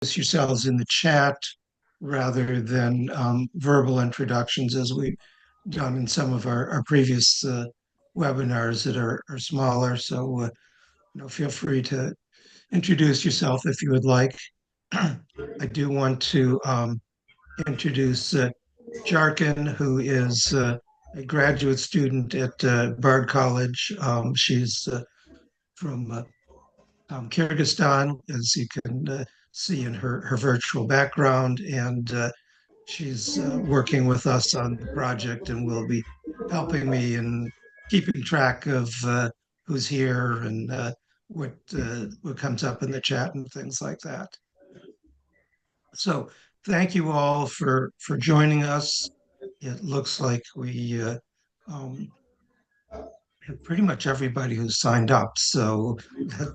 yourselves in the chat rather than verbal introductions as we've done in some of our previous webinars that are smaller. So, feel free to introduce yourself if you would like. I do want to introduce Jarkin, who is a graduate student at Bard College. She's from Kyrgyzstan, as you can see in her virtual background. And she's working with us on the project and will be helping me in keeping track of who's here and what comes up in the chat and things like that. So thank you all for joining us. It looks like we um, have pretty much everybody who's signed up, so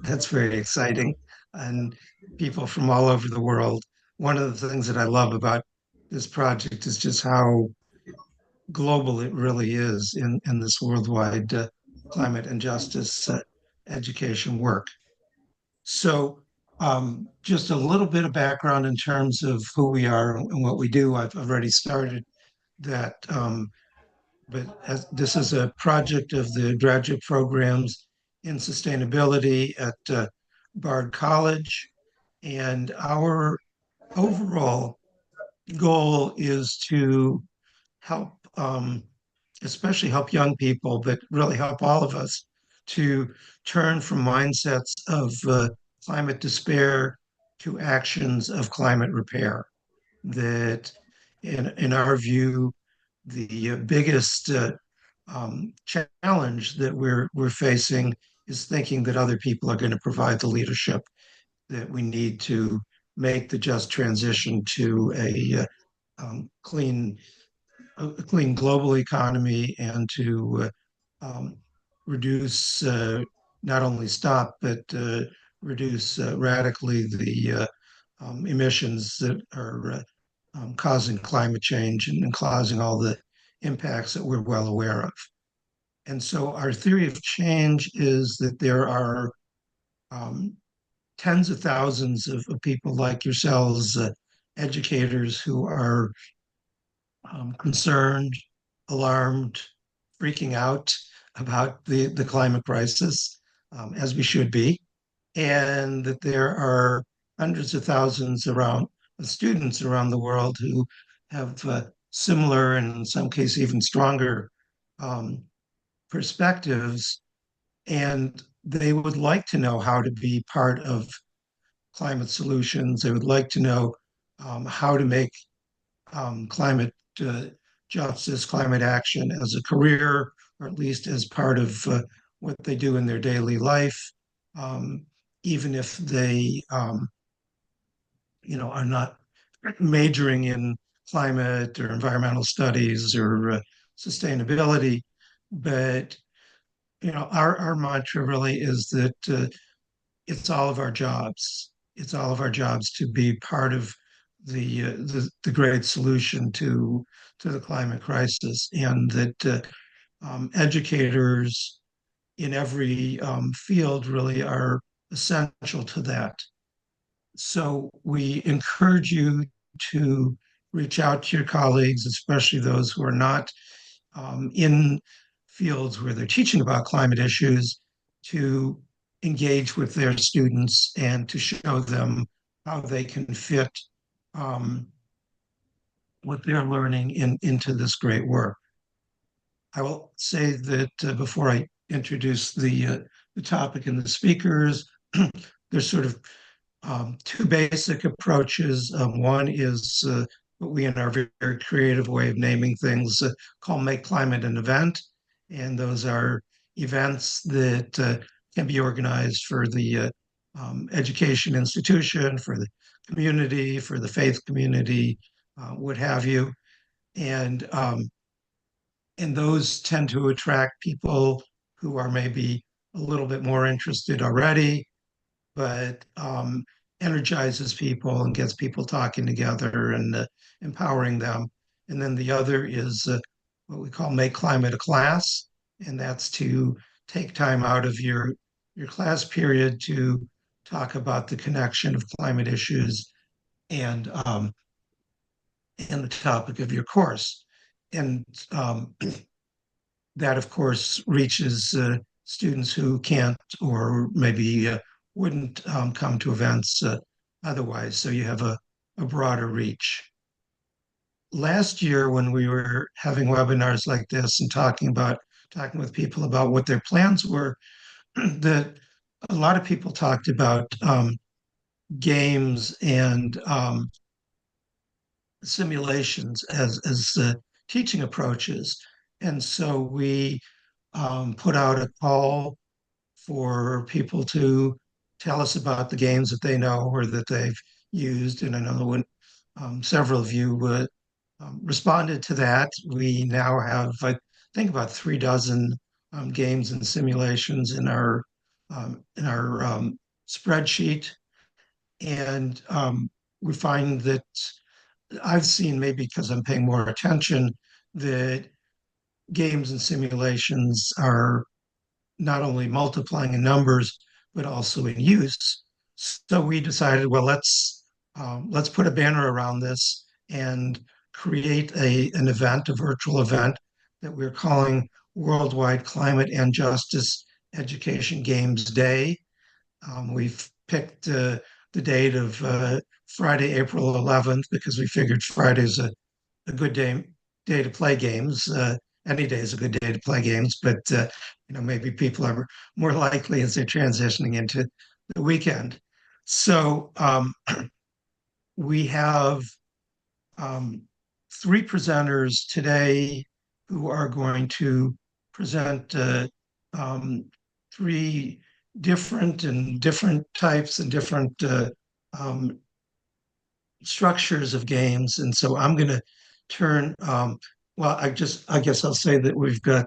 that's very exciting. And people from all over the world. One of the things that I love about this project is just how global it really is in this worldwide climate and justice education work. So, just a little bit of background in terms of who we are and what we do. I've already started that, but this is a project of the graduate programs in sustainability at Bard College. And our overall goal is to help, especially help young people, but really help all of us to turn from mindsets of climate despair to actions of climate repair. That, in our view, the biggest challenge that we're facing is thinking that other people are going to provide the leadership that we need to make the just transition to a clean global economy and to reduce, not only stop, but reduce radically the emissions that are causing climate change and causing all the impacts that we're well aware of. And so our theory of change is that there are um, tens of thousands of people like yourselves, educators who are concerned, alarmed, freaking out about the climate crisis, as we should be, and that there are hundreds of thousands around of students around the world who have similar and in some cases even stronger um, perspectives, and they would like to know how to be part of climate solutions. They would like to know how to make climate uh, justice, climate action as a career, or at least as part of what they do in their daily life, um, even if they, are not majoring in climate or environmental studies or sustainability. But our mantra really is that it's all of our jobs. It's all of our jobs to be part of the great solution to the climate crisis, and that educators in every field really are essential to that. So we encourage you to reach out to your colleagues, especially those who are not in fields where they're teaching about climate issues, to engage with their students and to show them how they can fit um, what they're learning into this great work. I will say that before I introduce the topic and the speakers, there's sort of two basic approaches. One is what we, in our very creative way of naming things, call Make Climate an Event. And those are events that can be organized for the education institution, for the community, for the faith community, what have you. And and those tend to attract people who are maybe a little bit more interested already, but energizes people and gets people talking together and empowering them. And then the other is what we call Make Climate a Class, and that's to take time out of your class period to talk about the connection of climate issues and the topic of your course. And that, of course, reaches students who can't or maybe wouldn't come to events otherwise. So you have a broader reach. Last year, when we were having webinars like this and talking with people about what their plans were, that a lot of people talked about games and simulations as teaching approaches. And so we put out a call for people to tell us about the games that they know or that they've used. And I know when several of you responded to that, we now have, I think, about 3 dozen games and simulations in our spreadsheet. And we find that I've seen, maybe because I'm paying more attention, that games and simulations are not only multiplying in numbers, but also in use. So we decided, well, let's put a banner around this and create an event, a virtual event that we're calling Worldwide Climate and Justice Education Games Day. We've picked the date of Friday, April 11th, because we figured Friday's a good day to play games. Any day is a good day to play games, but maybe people are more likely as they're transitioning into the weekend. So we have um, 3 presenters today who are going to present um, 3 different types and different um, structures of games. And so I'm going to turn, well, I guess I'll say that we've got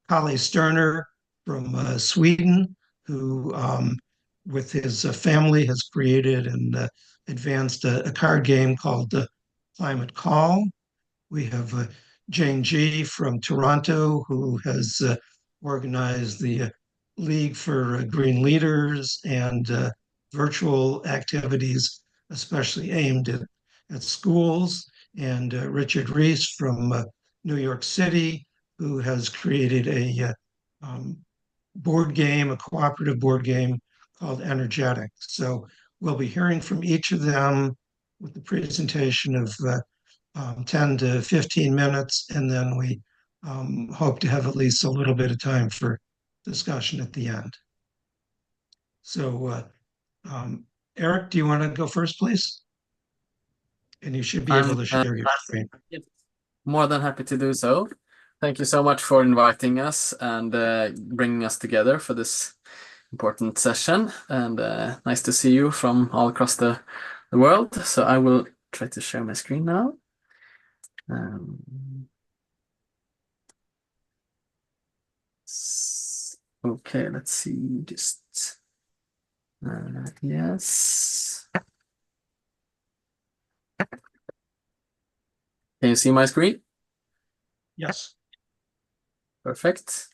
Kalle Sterner from Sweden, who with his family has created and advanced a card game called Climate Call. We have Jane G from Toronto, who has organized the League for Green Leaders and virtual activities, especially aimed at schools. And Richard Reese from New York City, who has created board game, a cooperative board game called Energetic. So we'll be hearing from each of them with the presentation of 10 to 15 minutes, and then we hope to have at least a little bit of time for discussion at the end. So, Eric, do you want to go first, please? And you should be able to share your screen. More than happy to do so. Thank you so much for inviting us and bringing us together for this important session. And nice to see you from all across the world. So I will try to share my screen now. Okay, let's see. Just yes. Can you see my screen? Yes. Perfect.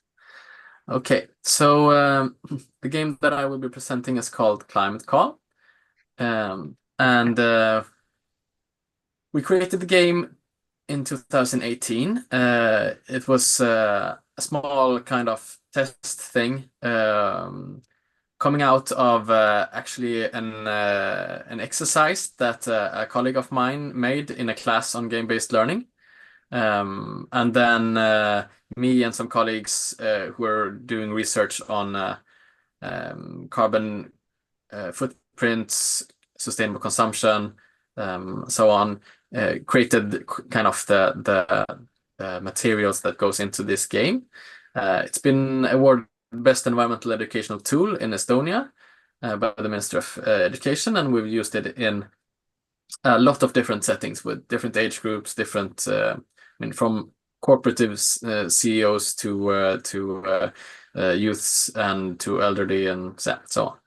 Okay, so the game that I will be presenting is called Climate Call. And we created the game in 2018. It was a small kind of test thing coming out of actually an exercise that a colleague of mine made in a class on game-based learning. And then me and some colleagues who were doing research on carbon footprints, sustainable consumption, so on, created kind of the materials that goes into this game. It's been awarded Best Environmental Educational Tool in Estonia by the Ministry of Education, and we've used it in a lot of different settings with different age groups, different, from cooperative CEOs to youths and to elderly and so on.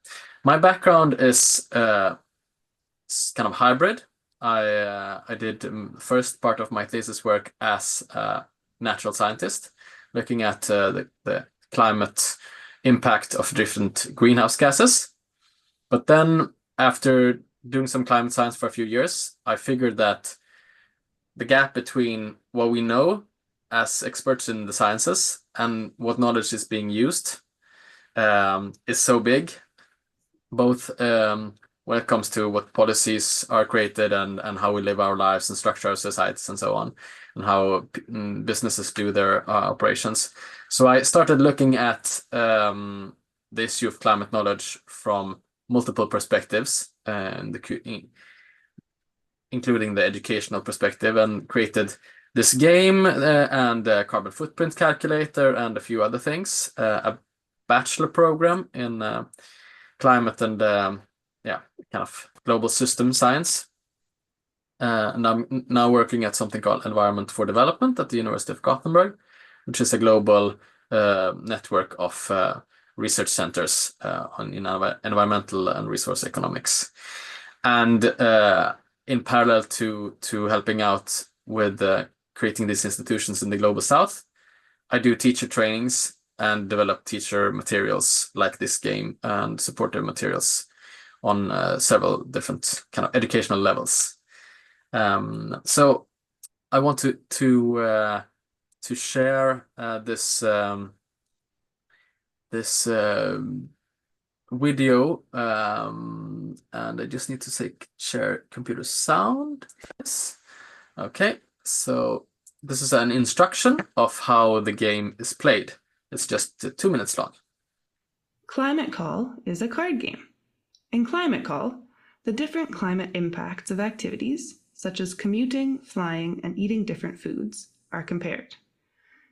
My background is kind of hybrid. I did the first part of my thesis work as a natural scientist, looking at the climate impact of different greenhouse gases. But then after doing some climate science for a few years, I figured that the gap between what we know as experts in the sciences and what knowledge is being used is so big, both when it comes to what policies are created and how we live our lives and structure our societies and so on, and how businesses do their operations. So I started looking at the issue of climate knowledge from multiple perspectives, including the educational perspective, and created this game and a carbon footprint calculator and a few other things, a bachelor program in climate and kind of global system science. And I'm now working at something called Environment for Development at the University of Gothenburg, which is a global network of research centers in environmental and resource economics. And in parallel to helping out with creating these institutions in the global south, I do teacher trainings and develop teacher materials like this game and supportive materials on several different kind of educational levels. So I want to share this video, and I just need to share computer sound. Yes. Okay, so this is an instruction of how the game is played. It's just 2 minutes long. Climate Call is a card game. In Climate Call, the different climate impacts of activities, such as commuting, flying, and eating different foods, are compared.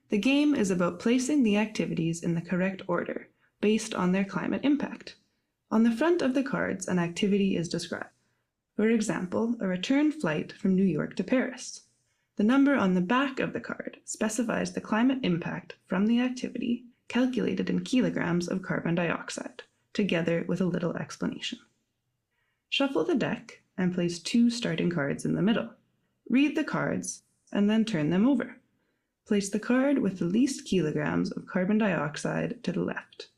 The game is about placing the activities in the correct order based on their climate impact. On the front of the cards, an activity is described. For example, a return flight from New York to Paris. The number on the back of the card specifies the climate impact from the activity calculated in kilograms of carbon dioxide, together with a little explanation. Shuffle the deck and place 2 starting cards in the middle. Read the cards and then turn them over. Place the card with the least kilograms of carbon dioxide to the left.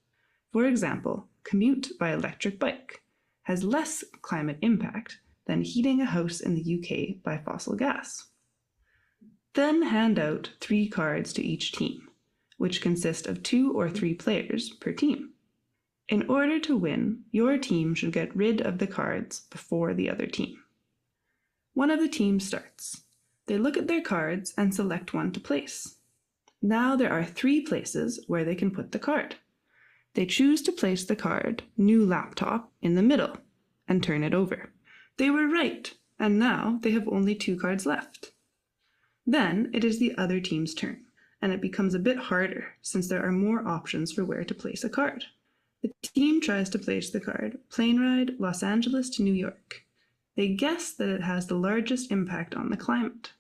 For example, commute by electric bike has less climate impact than heating a house in the UK by fossil gas. Then hand out 3 cards to each team, which consist of 2 or 3 players per team. In order to win, your team should get rid of the cards before the other team. One of the teams starts. They look at their cards and select one to place. Now there are 3 places where they can put the card. They choose to place the card, new laptop, in the middle and turn it over. They were right, and now they have only 2 cards left. Then it is the other team's turn, and it becomes a bit harder since there are more options for where to place a card. The team tries to place the card, plane ride, Los Angeles to New York. They guess that it has the largest impact on the climate.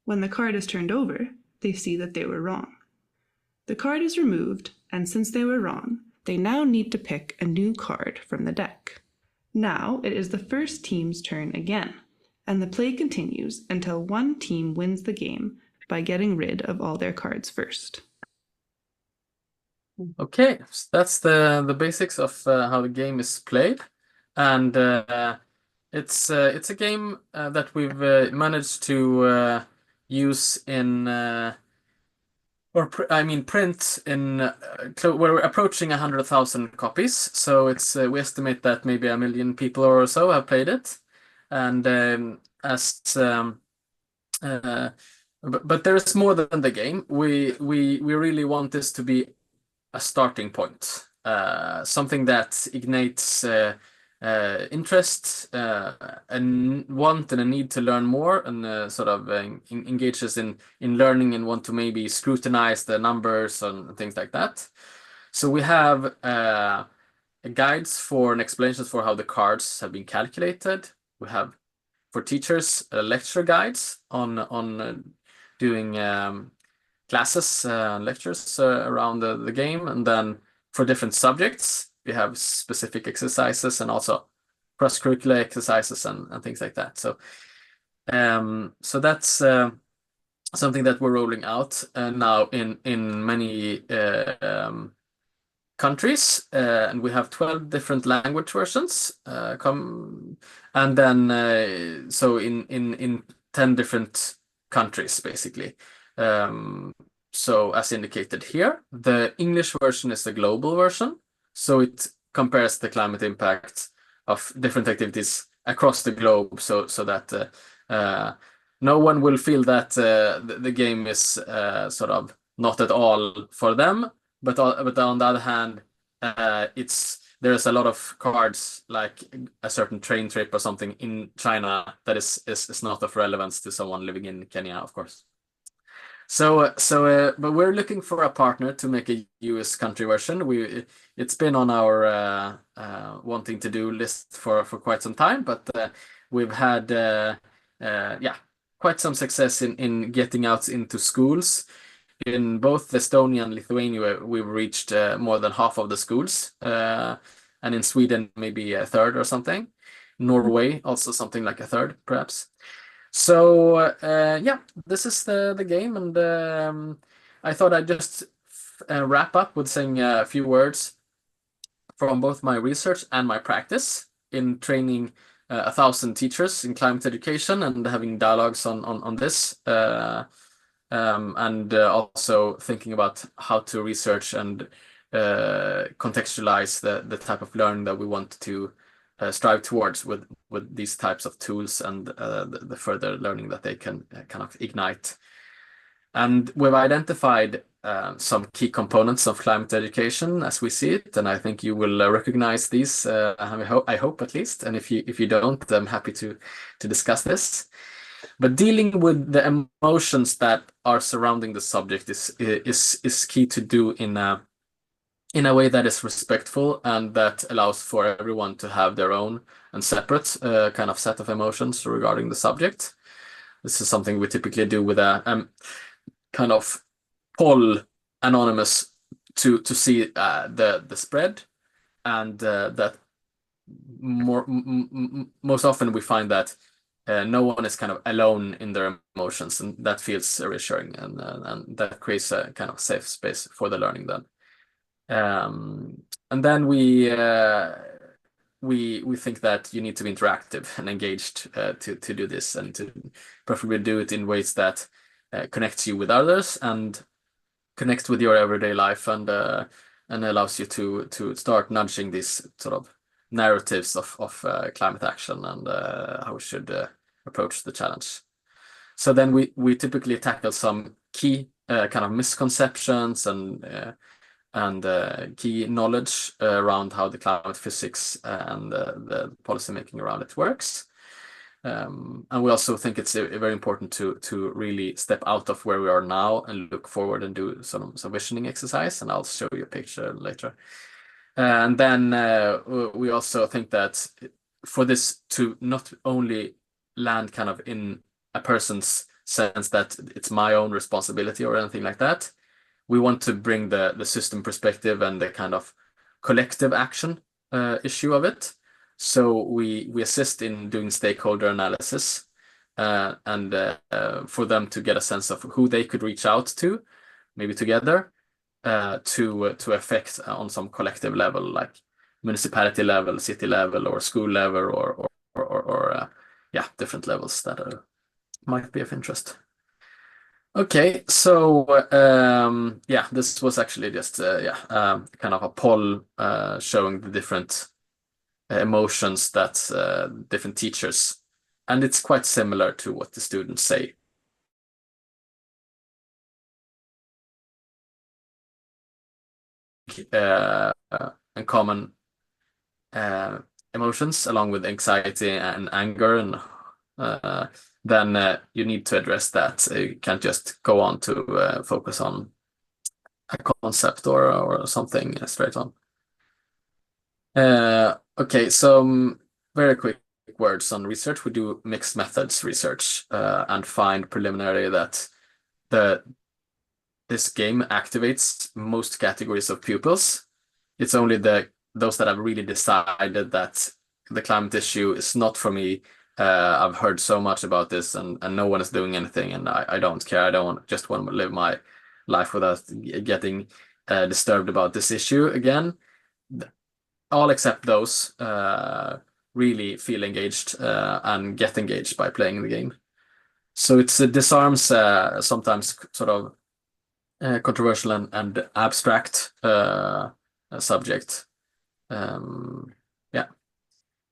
When the card is turned over, they see that they were wrong. The card is removed, and since they were wrong, they now need to pick a new card from the deck. Now it is the first team's turn again, and the play continues until one team wins the game by getting rid of all their cards first. Okay, so that's the basics of how the game is played, and it's a game that we've managed to use in print in we're approaching 100,000 copies. So it's we estimate that maybe 1 million people or so have played it, and but there is more than the game. We really want this to be a starting point, something that ignites interest, and want and a need to learn more, and sort of engages in learning and want to maybe scrutinize the numbers and things like that. So we have guides for and explanations for how the cards have been calculated. We have for teachers lecture guides on doing classes and lectures around the game, and then for different subjects we have specific exercises and also cross-curricular exercises and things like that. So so that's something that we're rolling out now in many countries, and we have 12 different language versions. And then so in 10 different countries basically. So as indicated here, the English version is the global version. So it compares the climate impact of different activities across the globe, so that no one will feel that the game is sort of not at all for them. But on the other hand, there's a lot of cards, like a certain train trip or something in China that is not of relevance to someone living in Kenya, of course. But we're looking for a partner to make a US country version. It's been on our wanting to do list for quite some time, but we've had quite some success in getting out into schools. In both Estonia and Lithuania, we've reached more than half of the schools, and in Sweden maybe a third or something. Norway also something like a third, perhaps. So this is the game, and I thought I'd just wrap up with saying a few words from both my research and my practice in training 1,000 teachers in climate education and having dialogues on this, and also thinking about how to research and contextualize the type of learning that we want to strive towards with these types of tools, and the further learning that they can kind of ignite. And we've identified some key components of climate education as we see it, and I think you will recognize these. I hope at least, and if you don't, I'm happy to discuss this. But dealing with the emotions that are surrounding the subject is key to do in a way that is respectful and that allows for everyone to have their own and separate kind of set of emotions regarding the subject. This is something we typically do with a kind of poll anonymous to see the spread, and that most often we find that no one is kind of alone in their emotions, and that feels reassuring, and that creates a kind of safe space for the learning then. And then we think that you need to be interactive and engaged to do this, and to preferably do it in ways that connects you with others and connects with your everyday life, and allows you to start nudging these sort of narratives of climate action and how we should approach the challenge. So then we typically tackle some key kind of misconceptions and key knowledge around how the climate physics and the policy making around it works. And we also think it's very important to really step out of where we are now and look forward and do some visioning exercise, and I'll show you a picture later. And then we also think that for this to not only land kind of in a person's sense that it's my own responsibility or anything like that, we want to bring the system perspective and the kind of collective action issue of it. So we assist in doing stakeholder analysis, and for them to get a sense of who they could reach out to, maybe together, to affect on some collective level, like municipality level, city level, or school level, or different levels that might be of interest. Okay, so this was actually just kind of a poll showing the different emotions that different teachers, and it's quite similar to what the students say. And common emotions, along with anxiety and anger, and then you need to address that. You can't just go on to focus on a concept or something straight on. Okay, so very quick words on research. We do mixed methods research and find preliminarily that this game activates most categories of pupils. It's only those that have really decided that the climate issue is not for me. I've heard so much about this, and no one is doing anything, and I don't care. I just want to live my life without getting disturbed about this issue again. All except those really feel engaged and get engaged by playing the game. So it disarms sometimes sort of controversial and abstract subject. Yeah.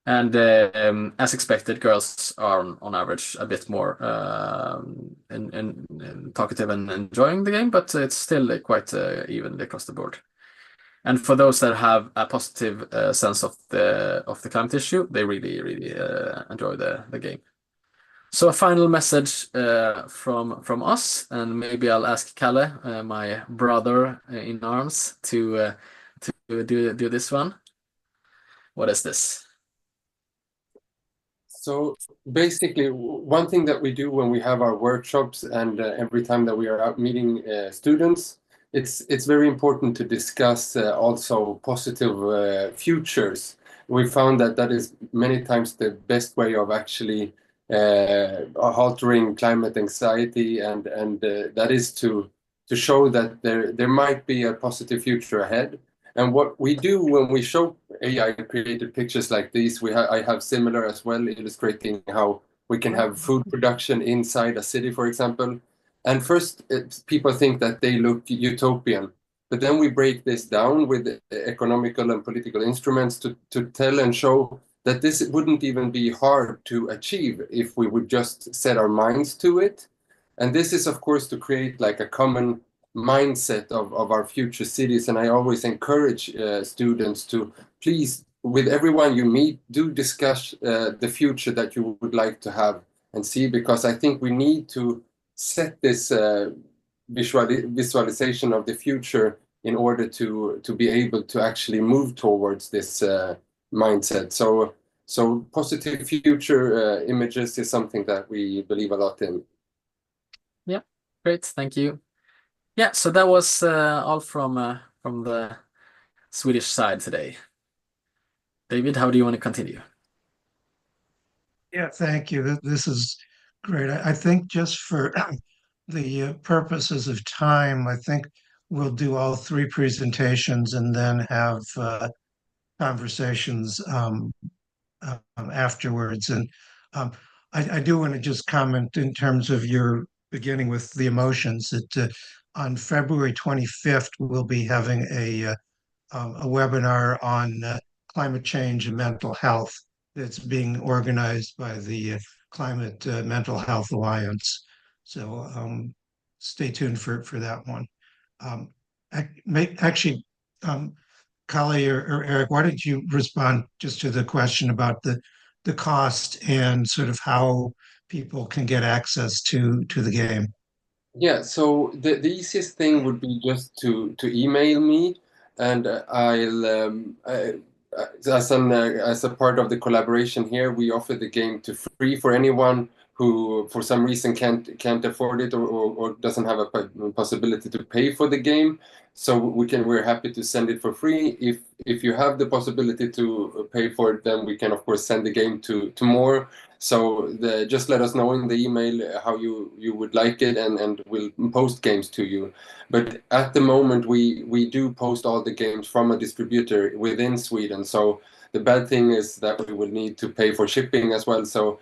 And as expected, girls are on average a bit more talkative and enjoying the game, but it's still quite evenly across the board. And for those that have a positive sense of the climate issue, they really enjoy the game. So a final message from us, and maybe I'll ask Kalle, my brother in arms, to do this one. What is this? So basically, one thing that we do when we have our workshops and every time that we are out meeting students, it's very important to discuss also positive futures. We found that that is many times the best way of actually altering climate anxiety, and that is to show that there might be a positive future ahead. And what we do when we show AI created pictures like these, I have similar as well, illustrating how we can have food production inside a city, for example. And first, people think that they look utopian, but then we break this down with economical and political instruments to tell and show that this wouldn't even be hard to achieve if we would just set our minds to it. And this is, of course, to create like a common mindset of our future cities. And I always encourage students to please, with everyone you meet, do discuss the future that you would like to have and see, because I think we need to set this visualization of the future in order to be able to actually move towards this mindset. So positive future images is something that we believe a lot in. Yeah, great, thank you. Yeah, so that was all from the Swedish side today. David, how do you want to continue? Yeah, thank you. This is great. I think just for the purposes of time, I think we'll do all three presentations and then have conversations afterwards. And I do want to just comment in terms of your beginning with the emotions that on February 25th, we'll be having a webinar on climate change and mental health that's being organized by the Climate Mental Health Alliance. So stay tuned for that one. Actually, Kali or Eric, why don't you respond just to the question about the cost and sort of how people can get access to the game? Yeah, so the easiest thing would be just to email me, and as a part of the collaboration here, we offer the game to free for anyone who for some reason can't afford it or doesn't have a possibility to pay for the game. So we're happy to send it for free. If you have the possibility to pay for it, then we can of course send the game to more. So just let us know in the email how you would like it, and we'll post games to you. But at the moment, we do post all the games from a distributor within Sweden. So the bad thing is that we will need to pay for shipping as well. So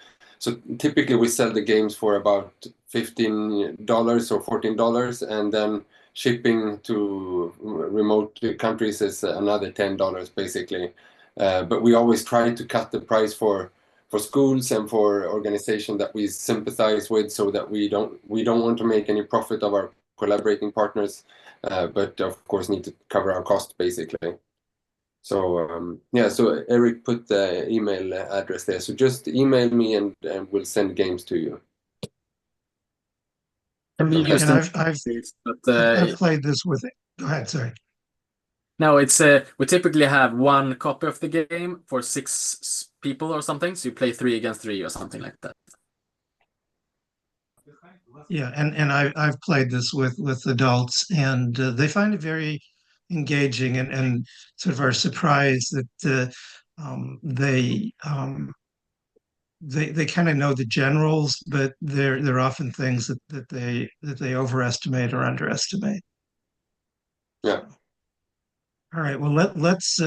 typically we sell the games for about $15 or $14, and then shipping to remote countries is another $10 basically. But we always try to cut the price for schools and for organizations that we sympathize with, so that we don't want to make any profit of our collaborating partners, but of course need to cover our costs basically. So yeah, so Eric put the email address there. So just email me and we'll send games to you. And I've played this with it. Go ahead, sorry. No, it's we typically have one copy of the game for 6 people or something. So you play 3 against 3 or something like that. Yeah, and I've played this with adults, and they find it very engaging, and sort of are surprised that they kind of know the generals, but they're often things that they overestimate or underestimate. Yeah. All right. Well, let's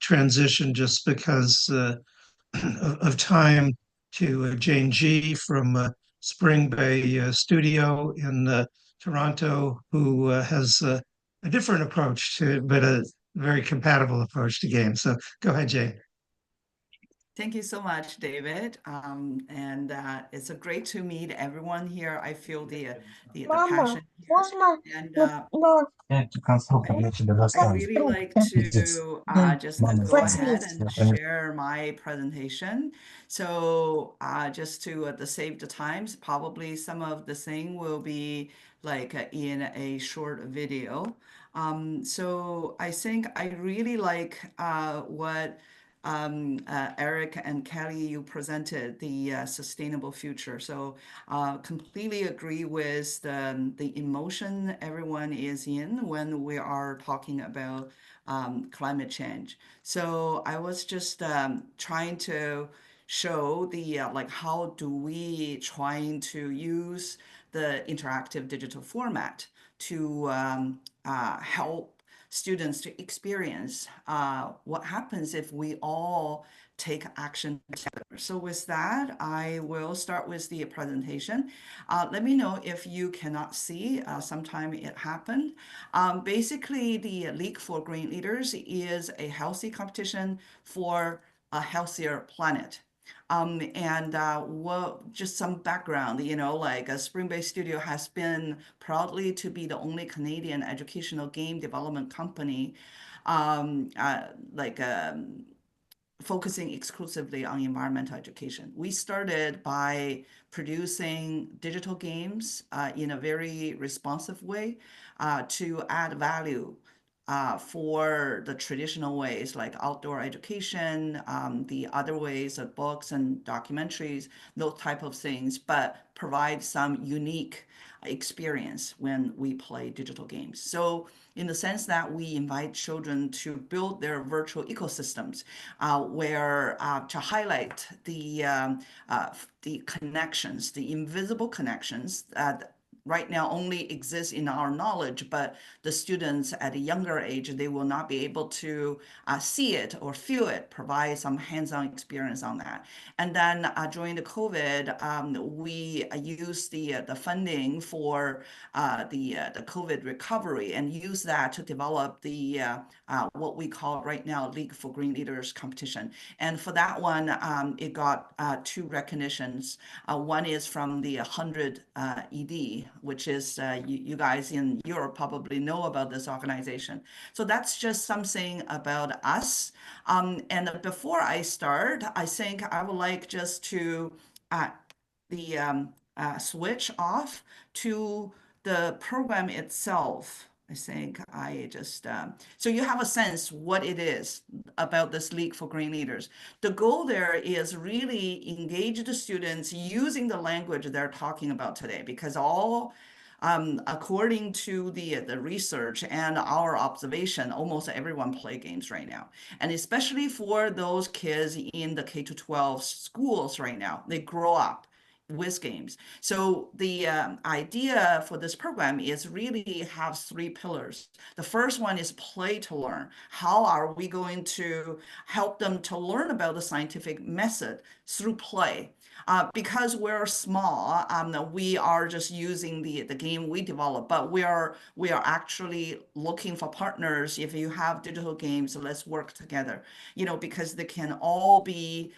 transition just because of time to Jane G from Spring Bay Studio in Toronto, who has a different approach to, but a very compatible approach to games. So go ahead, Jane. Thank you so much, David. It's a great to meet everyone here. I feel the passion here. And I really like to just go ahead and share my presentation. So just to save the times, probably some of the thing will be like in a short video. So I think I really like what Eric and Kelly, you presented the sustainable future. So completely agree with the emotion everyone is in when we are talking about climate change. So I was just trying to show the like how do we trying to use the interactive digital format to help students to experience what happens if we all take action together. So with that, I will start with the presentation. Let me know if you cannot see. Sometime it happened. Basically, the League for Green Leaders is a healthy competition for a healthier planet. Just some background, like Spring Bay Studio has been proudly to be the only Canadian educational game development company, um, uh, like focusing exclusively on environmental education. We started by producing digital games in a very responsive way to add value for the traditional ways like outdoor education, the other ways of books and documentaries, those type of things, but provide some unique experience when we play digital games. So in the sense that we invite children to build their virtual ecosystems, where to highlight the connections, the invisible connections that right now only exist in our knowledge, but the students at a younger age, they will not be able to see it or feel it, provide some hands-on experience on that. And then during the COVID, we used the funding for the COVID recovery and use that to develop the what we call right now League for Green Leaders competition. And for that one, it got two recognitions. One is from the 100 ED, which is you guys in Europe probably know about this organization. So that's just something about us. And before I start, I think I would like just to the switch off to the program itself. I think I just so you have a sense what it is about this League for Green Leaders. The goal there is really engage the students using the language they're talking about today, because all according to the research and our observation, almost everyone play games right now, and especially for those kids in the K to 12 schools right now, they grow up with games. So the idea for this program is really have three pillars. The first one is play to learn. How are we going to help them to learn about the scientific method through play? Because we're small, we are just using the game we develop, but we are actually looking for partners. If you have digital games, let's work together, because they can all be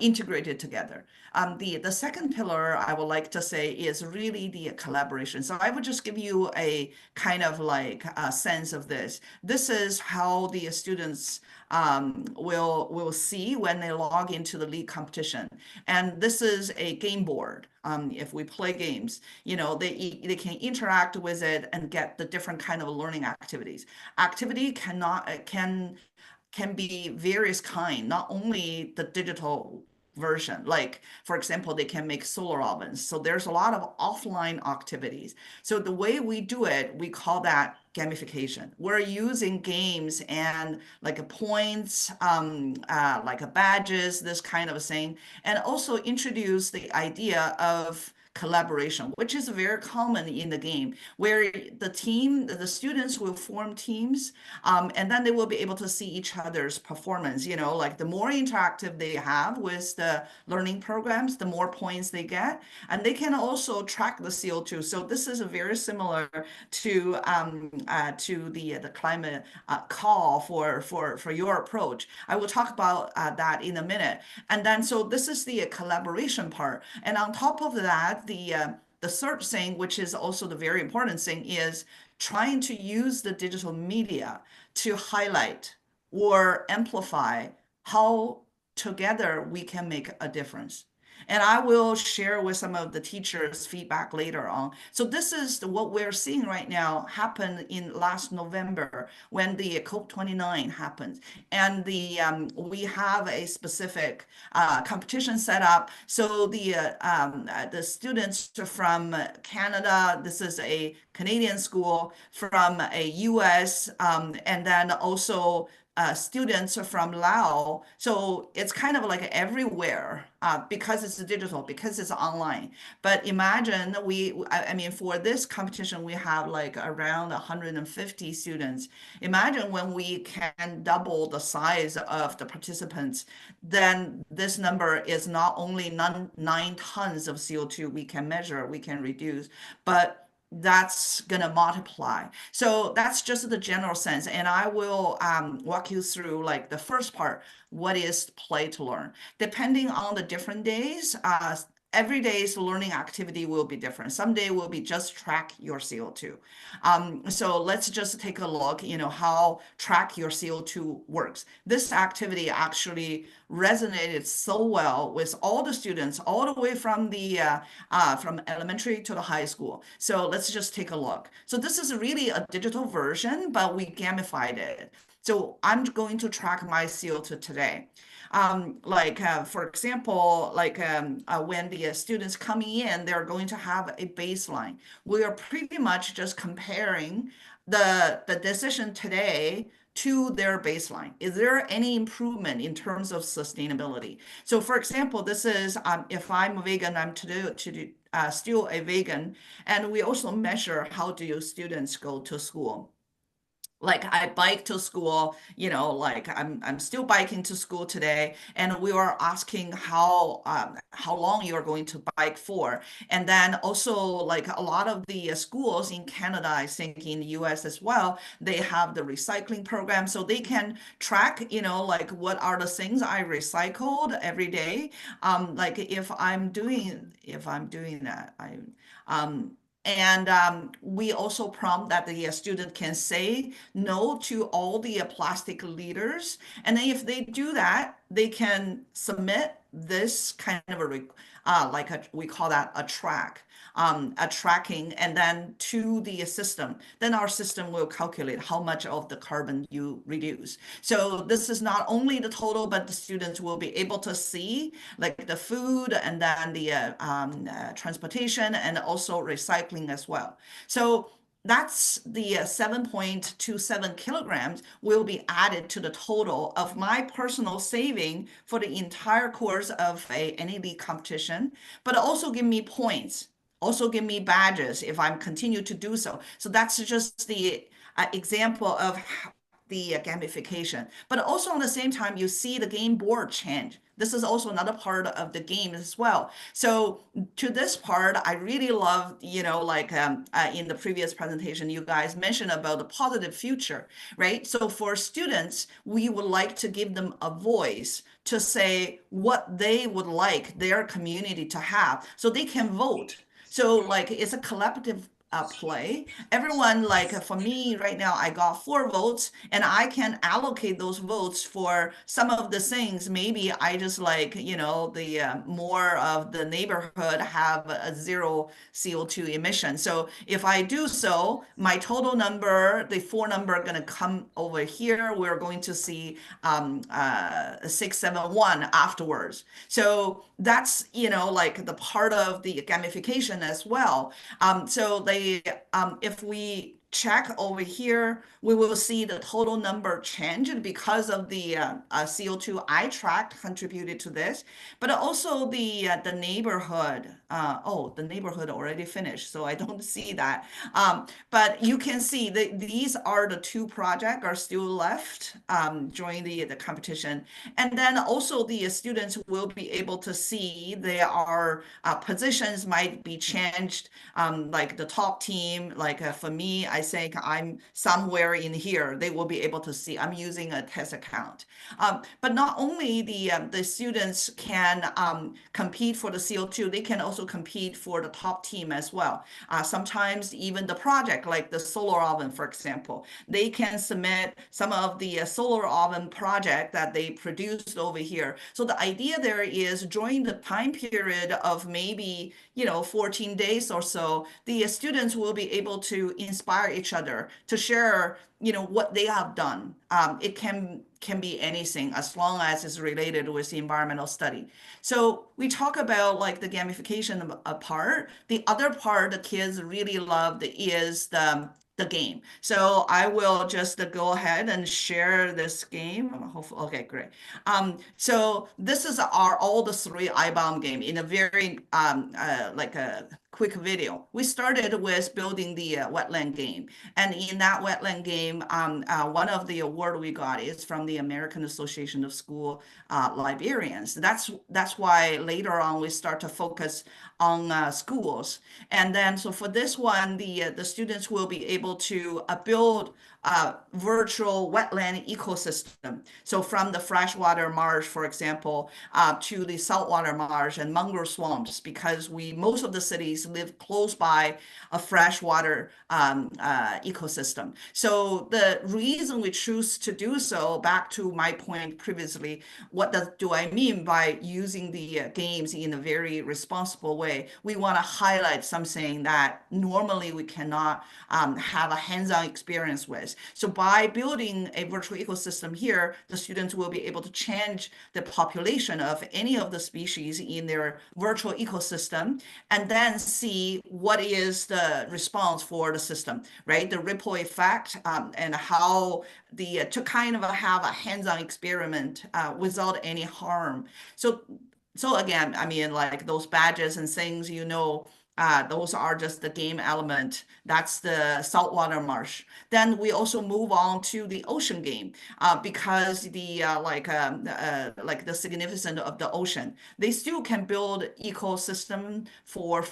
integrated together. The second pillar I would like to say is really the collaboration. So I would just give you a kind of like a sense of this. This is how the students will see when they log into the league competition. And this is a game board. If we play games, they can interact with it and get the different kind of learning activities. Activity can be various kind, not only the digital version. Like, for example, they can make solar ovens. So there's a lot of offline activities. So the way we do it, we call that gamification. We're using games and like points, like badges, this kind of thing, and also introduce the idea of collaboration, which is very common in the game, where the students will form teams, and then they will be able to see each other's performance. Like the more interactive they have with the learning programs, the more points they get, and they can also track the CO2. So this is very similar to the climate call for your approach. I will talk about that in a minute. And then so this is the collaboration part. And on top of that, the third thing, which is also the very important thing, is trying to use the digital media to highlight or amplify how together we can make a difference. And I will share with some of the teachers' feedback later on. So this is what we're seeing right now happen in last November when the COP29 happened. And we have a specific competition set up. So the students from Canada, this is a Canadian school, from a US, and then also students from Laos. So it's kind of like everywhere because it's digital, because it's online. But imagine I mean, for this competition, we have like around 150 students. Imagine when we can double the size of the participants, then this number is not only 9 tons of CO2 we can measure, we can reduce, but that's going to multiply. So that's just the general sense. And I will walk you through like the first part, what is play to learn? Depending on the different days, every day's learning activity will be different. Some day will be just track your CO2. So let's just take a look, how track your CO2 works. This activity actually resonated so well with all the students, all the way from from elementary to the high school. So let's just take a look. So this is really a digital version, but we gamified it. So I'm going to track my CO2 today. For example, when the students coming in, they're going to have a baseline. We are pretty much just comparing the decision today to their baseline. Is there any improvement in terms of sustainability? So for example, this is if I'm a vegan, I'm still a vegan, and we also measure how do your students go to school. Like I bike to school, like I'm still biking to school today, and we were asking how long you are going to bike for. And then also like a lot of the schools in Canada, I think in the US as well, they have the recycling program, so they can track, like what are the things I recycled every day. Like if I'm doing that, we also prompt that the student can say no to all the plastic litters. And then if they do that, they can submit this kind of we call that a tracking, and then to the system. Then our system will calculate how much of the carbon you reduce. So this is not only the total, but the students will be able to see like the food and then the transportation and also recycling as well. So that's the 7.27 kilograms will be added to the total of my personal saving for the entire course of a NAD competition, but also give me points, also give me badges if I'm continue to do so. So that's just the example of the gamification. But also at the same time, you see the game board change. This is also another part of the game as well. So to this part, I really love, in the previous presentation, you guys mentioned about the positive future, right? So for students, we would like to give them a voice to say what they would like their community to have so they can vote. So like it's a collaborative play. Everyone, like for me right now, I got 4 votes, and I can allocate those votes for some of the things. Maybe I just like, the more of the neighborhood have a 0 CO2 emission. So if I do so, my total number, the 4 number are going to come over here. We're going to see 671 afterwards. So that's, like the part of the gamification as well. So if we check over here, we will see the total number changed because of the CO2 I tracked contributed to this, but also the neighborhood. Oh, the neighborhood already finished, so I don't see that. But you can see that these are the two projects are still left during the competition. And then also the students will be able to see there are positions might be changed, like the top team, like for me, I think I'm somewhere in here. They will be able to see I'm using a test account. But not only the students can compete for the CO2, they can also compete for the top team as well. Sometimes even the project, like the solar oven, for example, they can submit some of the solar oven project that they produced over here. So the idea there is during the time period of maybe 14 days or so, the students will be able to inspire each other to share what they have done. It can be anything as long as it's related with the environmental study. So we talk about like the gamification part. The other part the kids really loved is the game. So I will just go ahead and share this game. Hopefully, okay, great. So this is all the three iBomb game in a very like a quick video. We started with building the wetland game, and in that wetland game, one of the award we got is from the American Association of School Librarians. That's why later on we start to focus on schools, and then so for this one, the students will be able to build virtual wetland ecosystem. So from the freshwater marsh, for example, to the saltwater marsh and mangrove swamps, because most of the cities live close by a freshwater ecosystem. So the reason we choose to do so, back to my point previously, what do I mean by using the games in a very responsible way? We want to highlight something that normally we cannot have a hands-on experience with. So by building a virtual ecosystem here, the students will be able to change the population of any of the species in their virtual ecosystem and then see what is the response for the system, right? The ripple effect and how to kind of have a hands-on experiment without any harm. So again, I mean, like those badges and things, those are just the game element. That's the saltwater marsh. Then we also move on to the ocean game because like the significance of the ocean. They still can build ecosystem for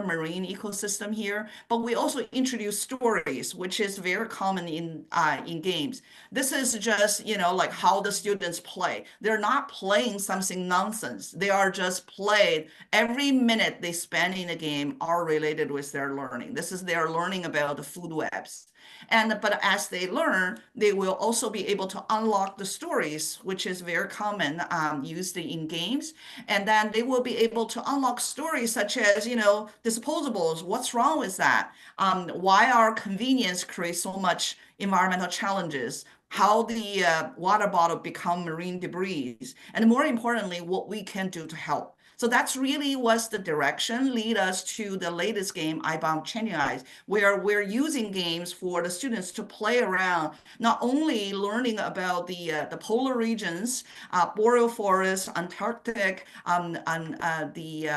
marine ecosystem here, but we also introduce stories, which is very common in games. This is just like how the students play. They're not playing something nonsense. They are just played every minute they spend in a game are related with their learning. This is their learning about the food webs. But as they learn, they will also be able to unlock the stories, which is very common used in games. And then they will be able to unlock stories such as, disposables. What's wrong with that? Why our convenience creates so much environmental challenges? How the water bottle become marine debris, and more importantly, what we can do to help. So that's really what's the direction lead us to the latest game, iBomb Changing Eyes, where we're using games for the students to play around, not only learning about the polar regions, boreal forests, Antarctic, and the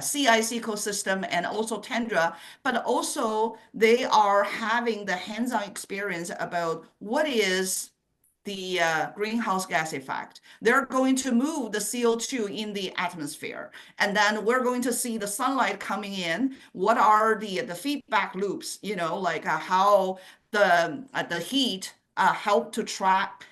sea ice ecosystem, and also tundra, but also they are having the hands-on experience about what is the greenhouse gas effect. They're going to move the CO2 in the atmosphere. And then we're going to see the sunlight coming in. What are the feedback loops, like how the heat help to trap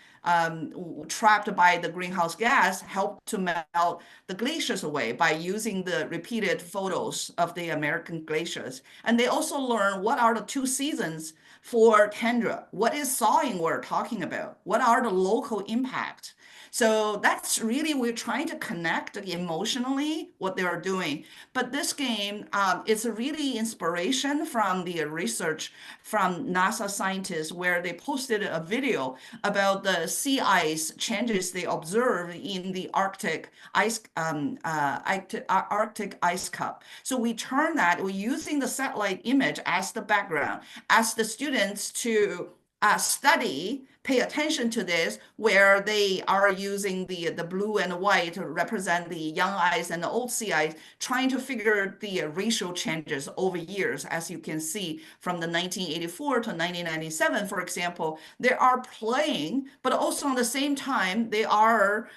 trapped by the greenhouse gas help to melt the glaciers away by using the repeated photos of the American glaciers. And they also learn what are the two seasons for tundra. What is thawing we're talking about? What are the local impact? So that's really, we're trying to connect emotionally what they are doing. But this game is a really inspiration from the research from NASA scientists where they posted a video about the sea ice changes they observe in the Arctic Arctic ice cup. So we turn that, we're using the satellite image as the background, ask the students to study, pay attention to this, where they are using the blue and white to represent the young ice and the old sea ice, trying to figure the racial changes over years. As you can see from the 1984 to 1997, for example, they are playing, but also at the same time, they are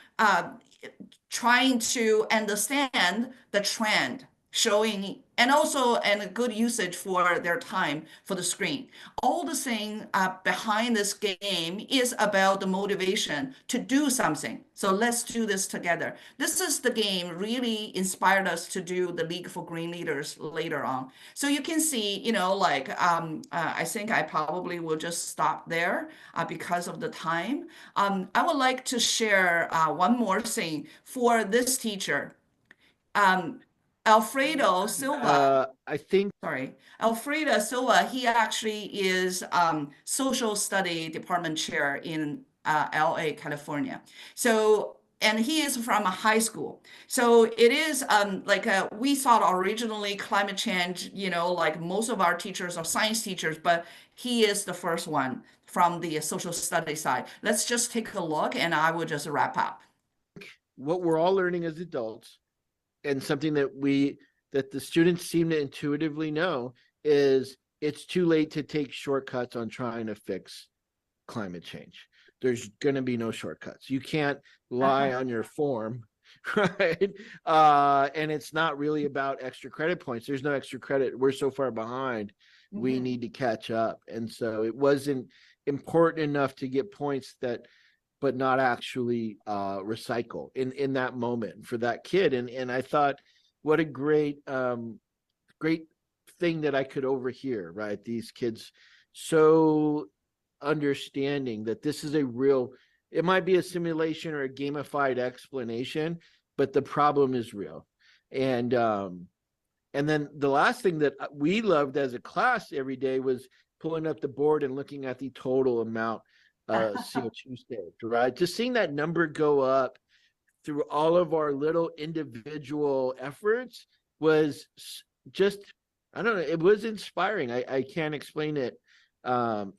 trying to understand the trend showing, and also a good usage for their time for the screen. All the thing behind this game is about the motivation to do something. So let's do this together. This is the game really inspired us to do the League for Green Leaders later on. So you can see, like I think I probably will just stop there because of the time. I would like to share one more thing for this teacher. Alfredo Silva, Alfredo Silva, he actually is social study department chair in LA, California. So, and he is from a high school. So it is we thought originally climate change, like most of our teachers are science teachers, but he is the first one from the social study side. Let's just take a look and I will just wrap up. What we're all learning as adults, and something that the students seem to intuitively know, is it's too late to take shortcuts on trying to fix climate change. There's going to be no shortcuts. You can't lie on your form, right? And it's not really about extra credit points. There's no extra credit. We're so far behind. We need to catch up. And so it wasn't important enough to get points but not actually recycle in that moment for that kid. And I thought, what a great thing that I could overhear, right? These kids so understanding that this is it might be a simulation or a gamified explanation, but the problem is real. And then the last thing that we loved as a class every day was pulling up the board and looking at the total amount CO2 saved, right? Just seeing that number go up through all of our little individual efforts was just, I don't know, it was inspiring. I can't explain it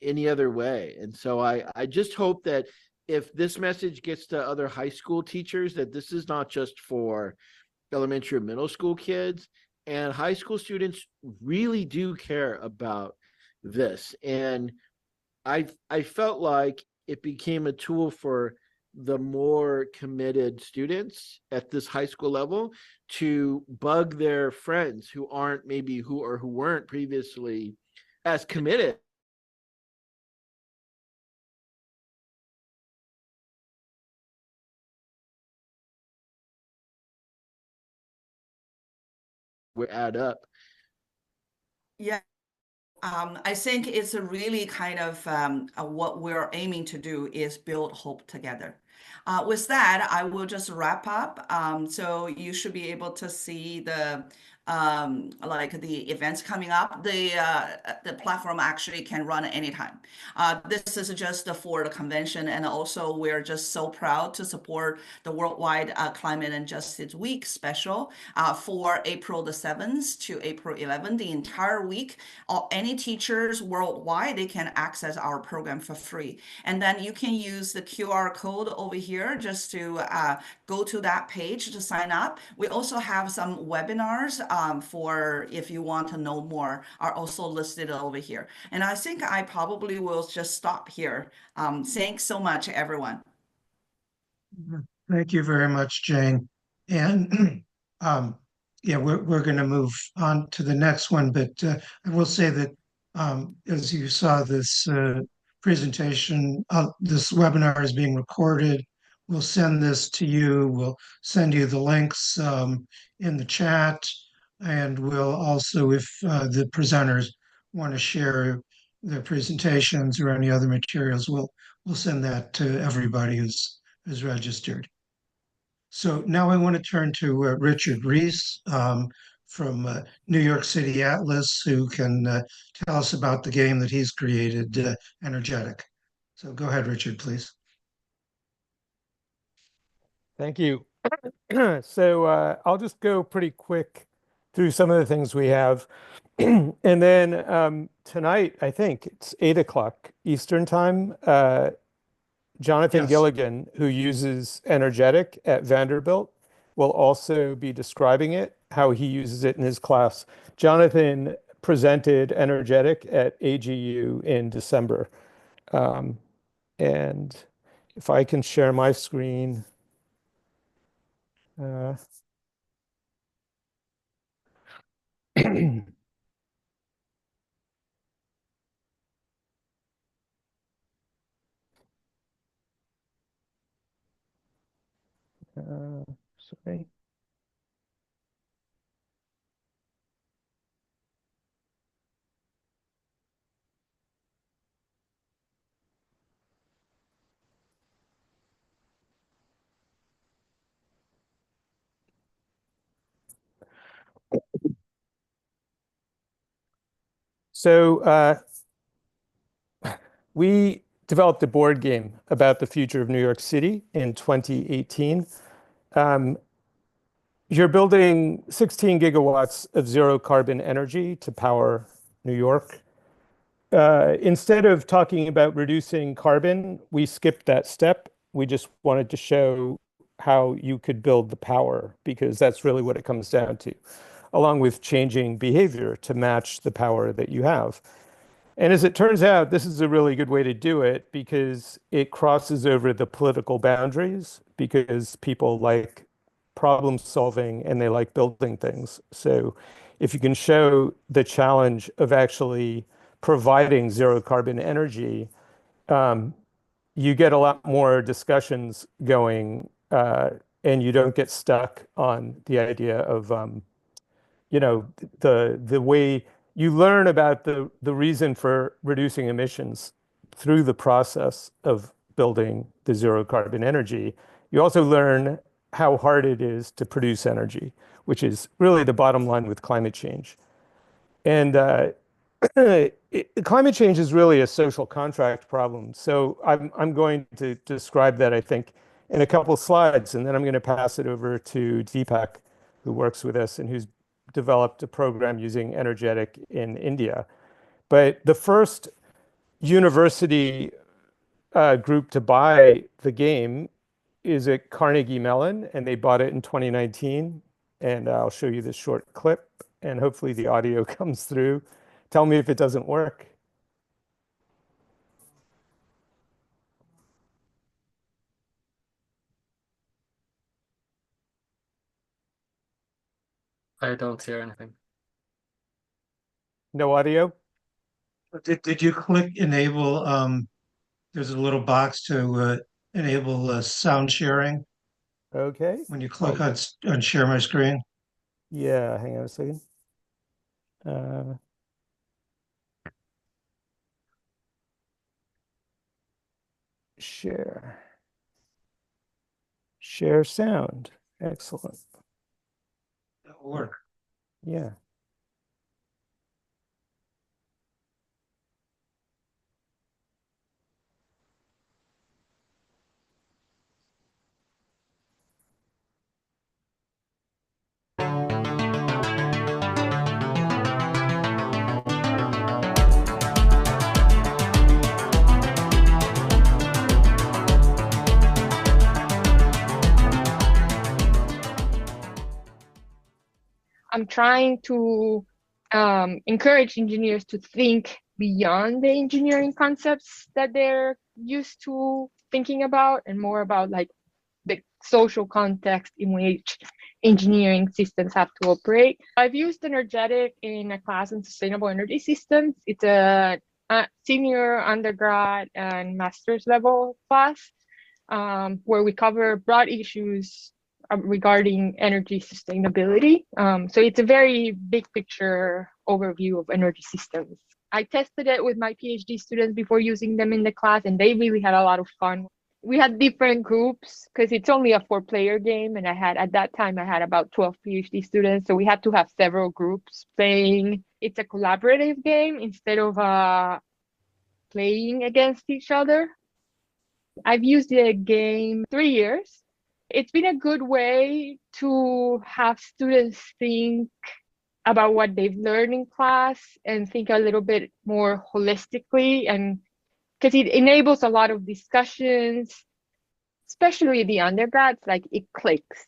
any other way. And so I just hope that if this message gets to other high school teachers, that this is not just for elementary or middle school kids, and high school students really do care about this. And I felt like it became a tool for the more committed students at this high school level to bug their friends who weren't previously as committed. Would add up. Yeah. I think it's a really kind of what we're aiming to do is build hope together. With that, I will just wrap up. So you should be able to see the the events coming up. The platform actually can run anytime. This is just for the convention, and also we're just so proud to support the Worldwide Climate and Justice Week special for April the 7th to April 11th, the entire week. Any teachers worldwide, they can access our program for free. And then you can use the QR code over here just to go to that page to sign up. We also have some webinars for if you want to know more are also listed over here. And I think I probably will just stop here. Thanks so much, everyone. Thank you very much, Jane. And yeah, we're going to move on to the next one, but I will say that as you saw this presentation, this webinar is being recorded. We'll send this to you. We'll send you the links in the chat, and we'll also, if the presenters want to share their presentations or any other materials, we'll send that to everybody who's registered. So now I want to turn to Richard Reese from New York City Atlas, who can tell us about the game that he's created, Energetic. So go ahead, Richard, please. Thank you. So I'll just go pretty quick through some of the things we have. And then tonight, I think it's 8 o'clock Eastern time, Jonathan Yes. Gilligan, who uses Energetic at Vanderbilt, will also be describing it, how he uses it in his class. Jonathan presented Energetic at AGU in December. And if I can share my screen. Sorry. So we developed a board game about the future of New York City in 2018. You're building 16 gigawatts of zero carbon energy to power New York. Instead of talking about reducing carbon, we skipped that step. We just wanted to show how you could build the power, because that's really what it comes down to, along with changing behavior to match the power that you have. And as it turns out, this is a really good way to do it because it crosses over the political boundaries, because people like problem solving and they like building things. So if you can show the challenge of actually providing zero carbon energy, you get a lot more discussions going, and you don't get stuck on the idea of the way you learn about the reason for reducing emissions through the process of building the zero carbon energy. You also learn how hard it is to produce energy, which is really the bottom line with climate change. And climate change is really a social contract problem. So I'm going to describe that, I think, in a couple of slides, and then I'm going to pass it over to Deepak, who works with us and who's developed a program using Energetic in India. But the first university group to buy the game is at Carnegie Mellon, and they bought it in 2019. And I'll show you this short clip, and hopefully the audio comes through. Tell me if it doesn't work. I don't hear anything. No audio? Did you click enable? There's a little box to enable sound sharing Okay. when you click on share my screen. Yeah, hang on a second. Share. Share sound. Excellent. That will work. Yeah. I'm trying to encourage engineers to think beyond the engineering concepts that they're used to thinking about, and more about like the social context in which engineering systems have to operate. I've used Energetic in a class on sustainable energy systems. It's a senior undergrad and master's level class where we cover broad issues regarding energy sustainability. So it's a very big picture overview of energy systems. I tested it with my PhD students before using them in the class, and they really had a lot of fun. We had different groups because it's only a 4-player game, and at that time I had about 12 PhD students, so we had to have several groups playing. It's a collaborative game instead of playing against each other. I've used the game 3 years. it's been a good way to have students think about what they've learned in class and think a little bit more holistically, and because it enables a lot of discussions, especially the undergrads, like it clicks.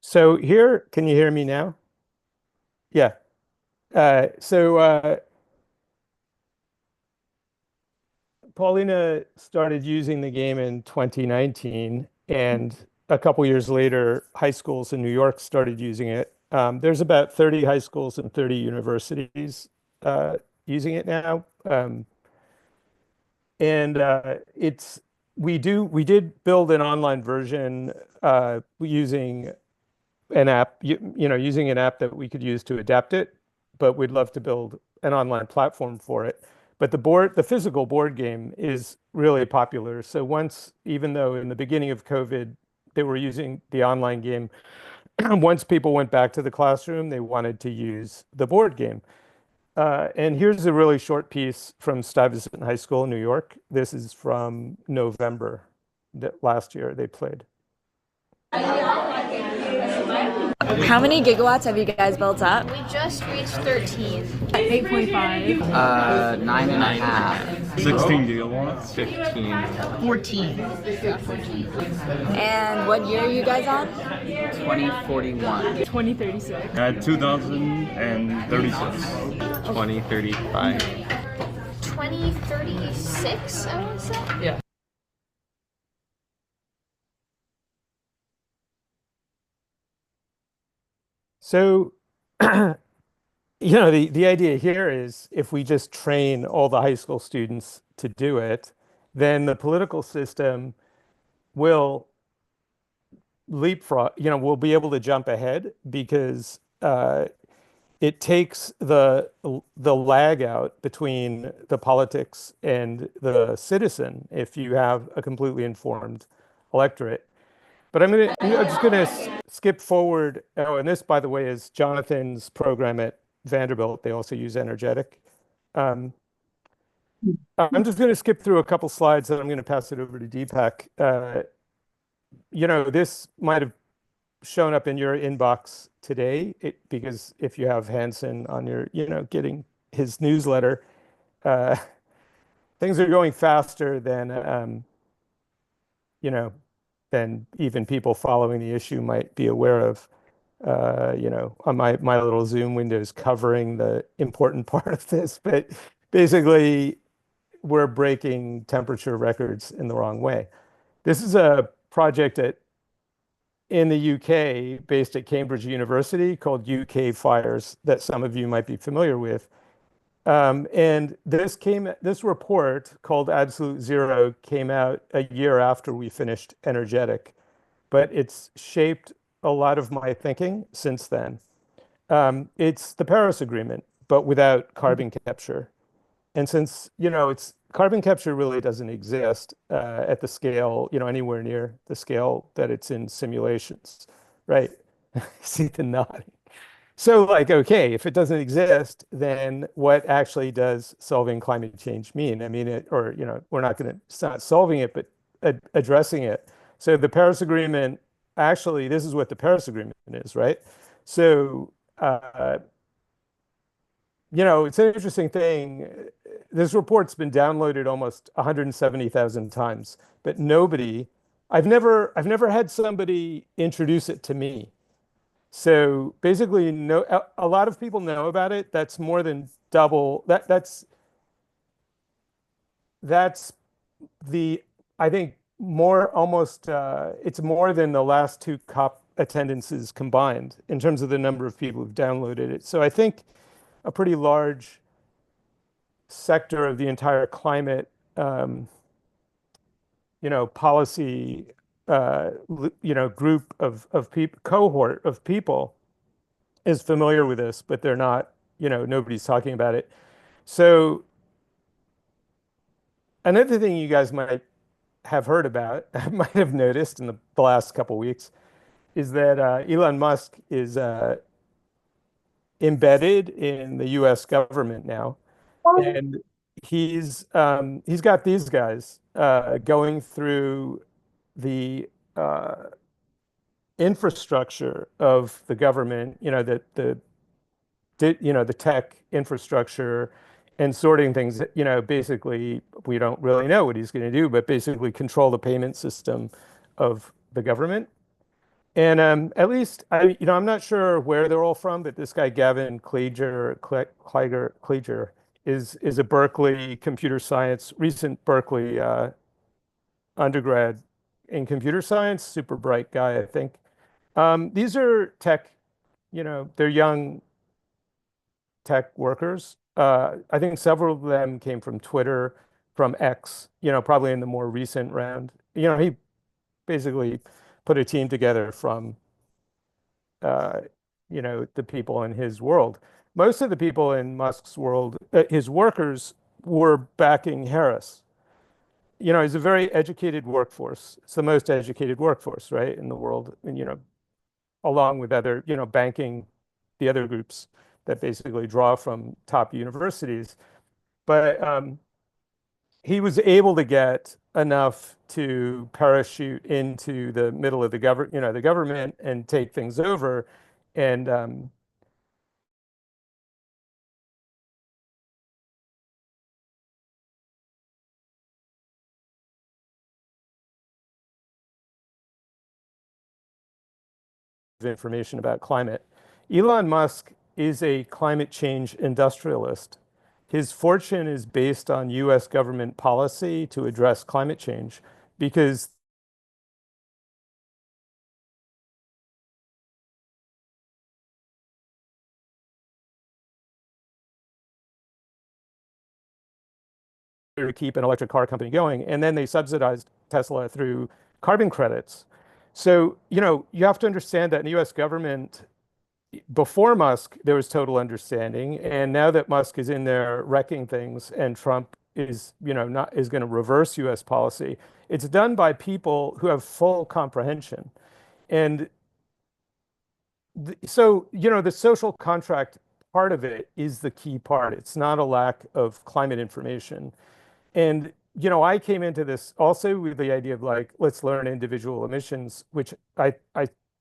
So here, can you hear me now? Yeah. Paulina started using the game in 2019, and a couple years later, high schools in New York started using it. There's about 30 high schools and 30 universities using it now. We did build an online version using an app, using an app that we could use to adapt it, but we'd love to build an online platform for it. But the physical board game is really popular. So even though in the beginning of COVID, they were using the online game, once people went back to the classroom, they wanted to use the board game. And here's a really short piece from Stuyvesant High School in New York. This is from November that last year they played. How many gigawatts have you guys built up? We just reached 13. 8.5. 9.5. 16 gigawatts. 15. 14. Yeah, 14. And what year are you guys on? 2041. 2036. 2036. 2035. 2036, I want to say? Yeah. So, the idea here is if we just train all the high school students to do it, then the political system will leapfrog, we'll be able to jump ahead because it takes the lag out between the politics and the citizen if you have a completely informed electorate. But I'm just gonna skip forward. Oh, and this, by the way, is Jonathan's program at Vanderbilt. They also use Energetic. I'm just going to skip through a couple slides, and I'm going to pass it over to Deepak. This might have shown up in your inbox today because if you have Hansen on your, getting his newsletter, things are going faster than, than even people following the issue might be aware of. On my little Zoom windows covering the important part of this, but basically we're breaking temperature records in the wrong way. This is a project in the UK based at Cambridge University called UK Fires that some of you might be familiar with. And this report called Absolute Zero came out a year after we finished Energetic, but it's shaped a lot of my thinking since then. It's the Paris Agreement, but without carbon capture. And since, carbon capture really doesn't exist at the scale, anywhere near the scale that it's in simulations, right? See the nodding. So okay, if it doesn't exist, then what actually does solving climate change mean? I mean, we're not it's not solving it, but addressing it. So the Paris Agreement, actually, this is what the Paris Agreement is, right? So, it's an interesting thing. This report's been downloaded almost 170,000 times, but I've never had somebody introduce it to me. So basically, a lot of people know about it. That's more than double. That's the, I think, more almost. It's more than the last two COP attendances combined in terms of the number of people who've downloaded it. So I think a pretty large sector of the entire climate, policy, group of people, cohort of people is familiar with this, but they're not, nobody's talking about it. So another thing you guys might have heard about, might have noticed in the last couple of weeks, is that Elon Musk is embedded in the U.S. government now, and he's got these guys going through the infrastructure of the government, the tech infrastructure, and sorting things. Basically, we don't really know what he's going to do, but basically control the payment system of the government. And at least I'm not sure where they're all from, but this guy Gavin Kleger is a Berkeley computer science, recent Berkeley undergrad in computer science, super bright guy, I think. These are tech, they're young tech workers. I think several of them came from Twitter, from X, probably in the more recent round. He basically put a team together from, the people in his world. Most of the people in Musk's world, his workers, were backing Harris. He's a very educated workforce. It's the most educated workforce, right, in the world. And, along with other, banking, the other groups that basically draw from top universities. But he was able to get enough to parachute into the middle of the government and take things over. And information about climate. Elon Musk is a climate change industrialist. His fortune is based on US government policy to address climate change because to keep an electric car company going, and then they subsidized Tesla through carbon credits. So, you have to understand that in the US government, before Musk, there was total understanding. And now that Musk is in there wrecking things and Trump is, is going to reverse US policy, it's done by people who have full comprehension. And so, the social contract part of it is the key part. It's not a lack of climate information. And, I came into this also with the idea of like, let's learn individual emissions, which I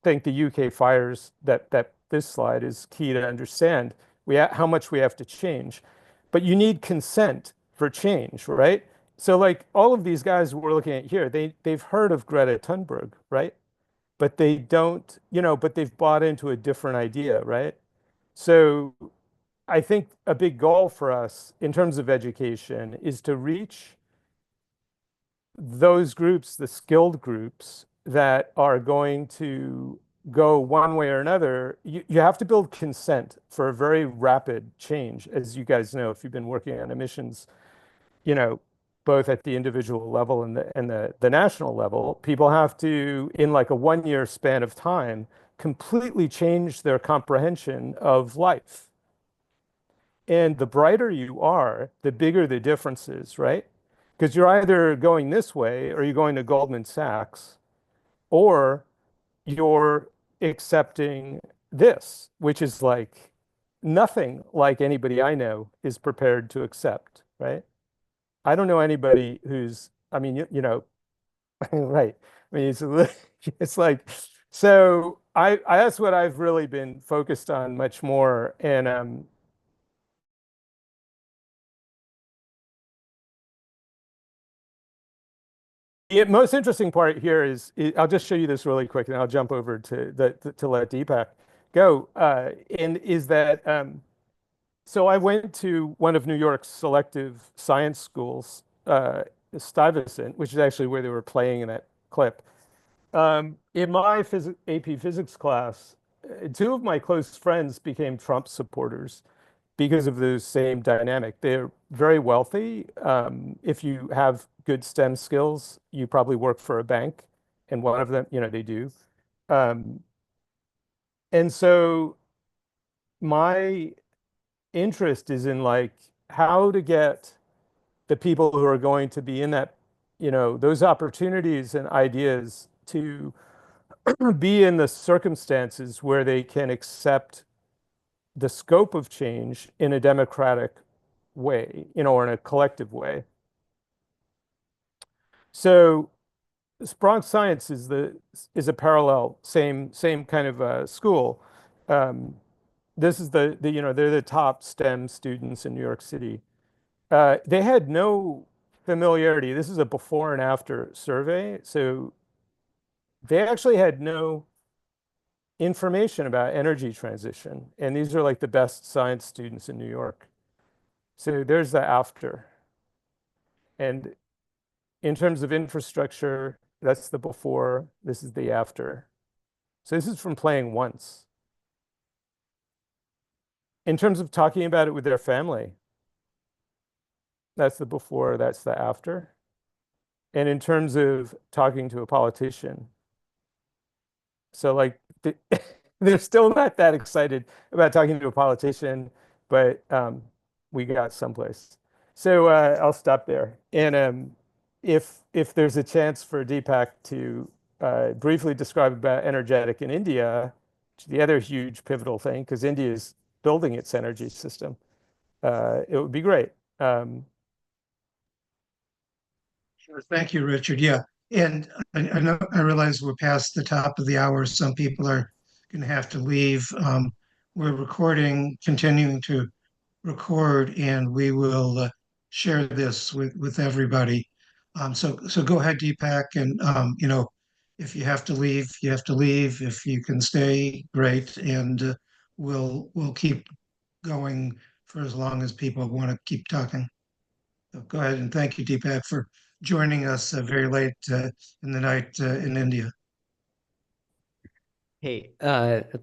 think the UK fires that this slide is key to understand how much we have to change. But you need consent for change, right? So like all of these guys we're looking at here, they've heard of Greta Thunberg, right? But they don't, but they've bought into a different idea, right? So I think a big goal for us in terms of education is to reach those groups, the skilled groups that are going to go one way or another. You have to build consent for a very rapid change, as you guys know, if you've been working on emissions, both at the individual level and the national level. People have to, in like a 1 year span of time, completely change their comprehension of life. And the brighter you are, the bigger the difference is, right? Because you're either going this way or you're going to Goldman Sachs, or you're accepting this, which is like nothing like anybody I know is prepared to accept, right? I don't know anybody who's, I mean, right. I mean, it's like, so that's what I've really been focused on much more. And the most interesting part here is I'll just show you this really quick, and I'll jump over to let Deepak go. And is that so I went to one of New York's selective science schools, Stuyvesant, which is actually where they were playing in that clip. In my AP physics class, two of my close friends became Trump supporters because of the same dynamic. They're very wealthy. If you have good STEM skills, you probably work for a bank, and one of them, they do. And so my interest is in like how to get the people who are going to be in that, those opportunities and ideas to be in the circumstances where they can accept the scope of change in a democratic way, or in a collective way. So Bronx Science is a parallel, same kind of school. This is they're the top STEM students in New York City. They had no familiarity. This is a before and after survey. So they actually had no information about energy transition. And these are like the best science students in New York. So there's the after. And in terms of infrastructure, that's the before, this is the after. So this is from playing once. In terms of talking about it with their family, that's the before, that's the after. And in terms of talking to a politician, so like they're still not that excited about talking to a politician, but we got someplace. So I'll stop there. And if there's a chance for Deepak to briefly describe about energetic in India, which is the other huge pivotal thing, because India is building its energy system, it would be great. Sure. Thank you, Richard. Yeah. And I know I realize we're past the top of the hour. Some people are going to have to leave. We're continuing to record, and we will share this with everybody. So go ahead, Deepak, and if you have to leave, you have to leave. If you can stay, great, and we'll keep going for as long as people want to keep talking. So go ahead, and thank you, Deepak, for joining us very late in the night in India. Hey,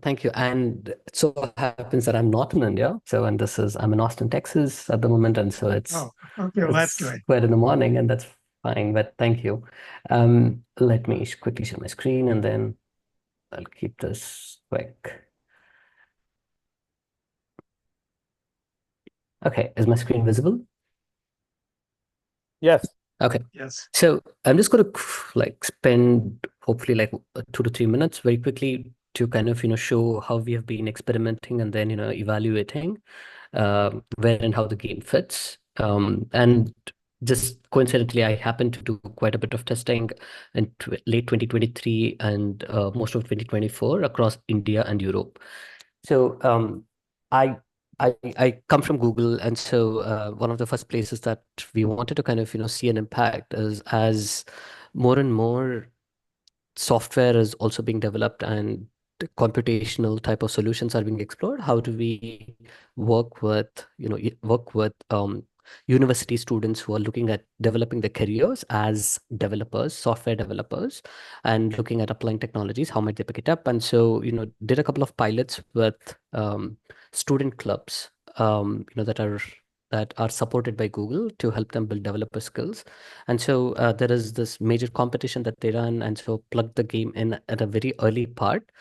thank you. And it so happens that I'm not in India. So, and I'm in Austin, Texas at the moment. And so Oh, okay, well, that's it's good. quite in the morning, and that's fine. But thank you. Let me quickly share my screen, and then I'll keep this quick. Okay, is my screen visible? Yes. Okay. Yes. So I'm just going to like spend hopefully like 2 to 3 minutes very quickly to kind of show how we have been experimenting and then evaluating where and how the game fits. And just coincidentally, I happened to do quite a bit of testing in late 2023 and most of 2024 across India and Europe. So I come from Google, and so one of the first places that we wanted to kind of see an impact is as more and more software is also being developed and computational type of solutions are being explored. How do we work with university students who are looking at developing their careers as developers, software developers, and looking at applying technologies? How might they pick it up? And so did a couple of pilots with student clubs that are supported by Google to help them build developer skills. And so there is this major competition that they run, and so plug the game in at a very early part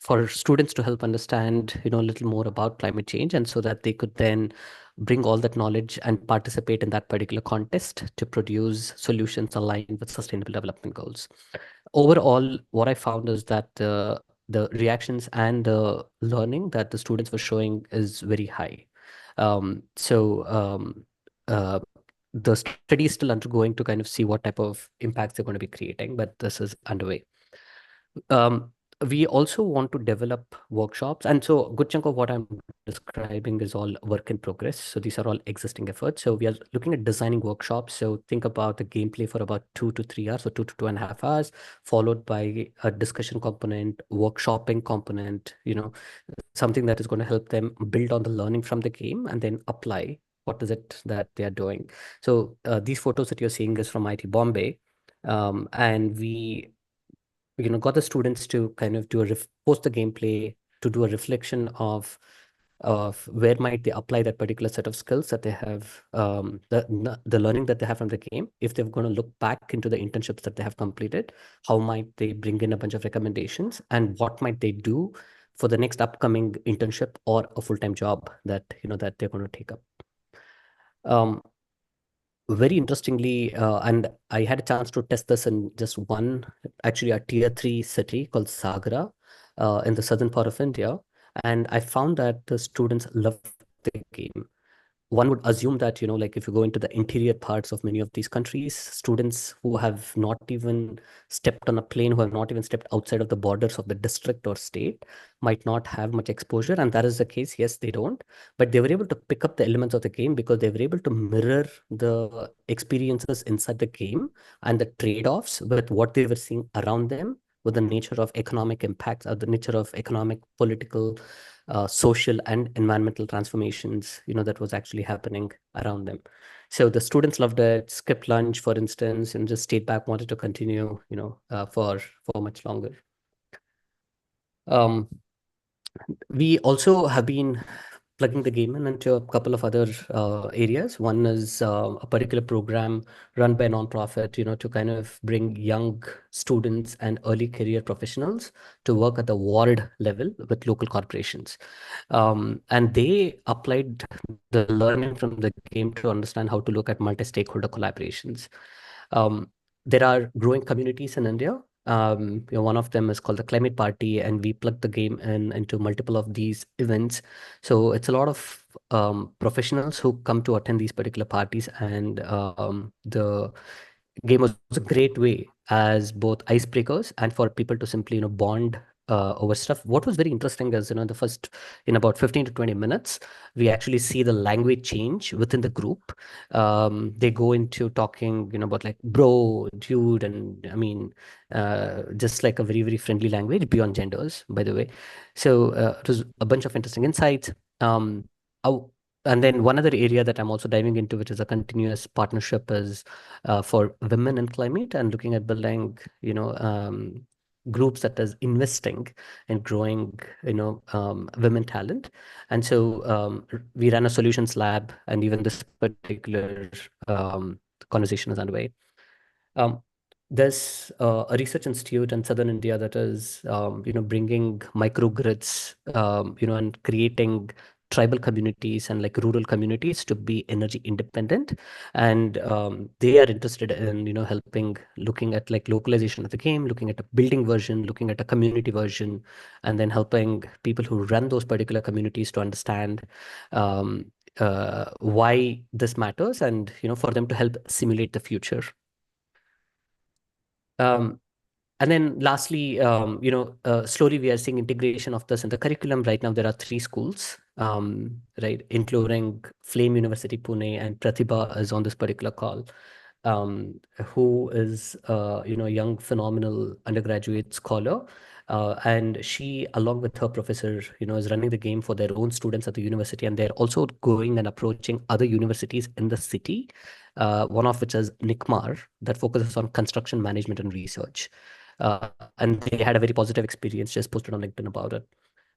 for students to help understand a little more about climate change, and so that they could then bring all that knowledge and participate in that particular contest to produce solutions aligned with sustainable development goals. Overall, what I found is that the reactions and the learning that the students were showing is very high. The study is still undergoing to kind of see what type of impacts they're going to be creating, but this is underway. We also want to develop workshops. And so a good chunk of what I'm describing is all work in progress. So these are all existing efforts. So we are looking at designing workshops. So think about the gameplay for about 2 to 3 hours or 2 to 2.5 hours, followed by a discussion component, workshopping component, something that is going to help them build on the learning from the game and then apply what is it that they are doing. So these photos that you're seeing is from IT Bombay. And we got the students to kind of do post the gameplay to do a reflection of where might they apply that particular set of skills that they have, the learning that they have from the game. If they're going to look back into the internships that they have completed, how might they bring in a bunch of recommendations, and what might they do for the next upcoming internship or a full-time job that that they're going to take up. Very interestingly, and I had a chance to test this in just one, actually a tier 3 city called Sagra, in the southern part of India. And I found that the students loved the game. One would assume that, like if you go into the interior parts of many of these countries, students who have not even stepped on a plane, who have not even stepped outside of the borders of the district or state, might not have much exposure. And that is the case. Yes, they don't. But they were able to pick up the elements of the game because they were able to mirror the experiences inside the game and the trade-offs with what they were seeing around them, with the nature of economic impacts, or the nature of economic, political, social and environmental transformations, that was actually happening around them. So the students loved it, skipped lunch, for instance, and just stayed back, wanted to continue, for much longer. We also have been plugging the game into a couple of other areas. One is a particular program run by a nonprofit, to kind of bring young students and early career professionals to work at the ward level with local corporations. And they applied the learning from the game to understand how to look at multi-stakeholder collaborations. There are growing communities in India. One of them is called the Climate Party, and we plug the game into multiple of these events. So it's a lot of professionals who come to attend these particular parties, and the game was a great way as both icebreakers and for people to simply bond over stuff. What was very interesting is the first, in about 15 to 20 minutes, we actually see the language change within the group. They go into talking about like bro, dude, and I mean just like a very, very friendly language beyond genders, by the way. So it was a bunch of interesting insights. And then one other area that I'm also diving into, which is a continuous partnership, is for women in climate, and looking at building, groups that is investing in growing, women talent. And so we ran a solutions lab, and even this particular conversation is underway. There's a research institute in southern India that is, bringing microgrids, and creating tribal communities and like rural communities to be energy independent. And they are interested in, helping, looking at like localization of the game, looking at a building version, looking at a community version, and then helping people who run those particular communities to understand why this matters, and, for them to help simulate the future. And then lastly, slowly we are seeing integration of this in the curriculum. Right now, there are 3 schools, right, including Flame University Pune, and Pratibha is on this particular call, who is, a young, phenomenal undergraduate scholar. And she, along with her professor, is running the game for their own students at the university. And they're also going and approaching other universities in the city, one of which is NICMAR, that focuses on construction management and research. And they had a very positive experience, just posted on LinkedIn about it.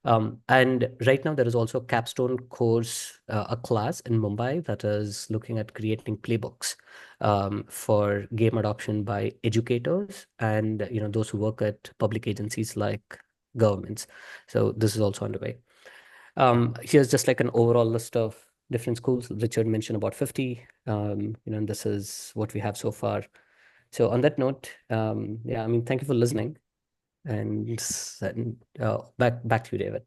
And right now there is also a capstone course, a class in Mumbai that is looking at creating playbooks for game adoption by educators and those who work at public agencies like governments. So this is also underway. Here's just like an overall list of different schools. Richard mentioned about 50, and this is what we have so far. So on that note, yeah, I mean, thank you for listening, and back to you, David.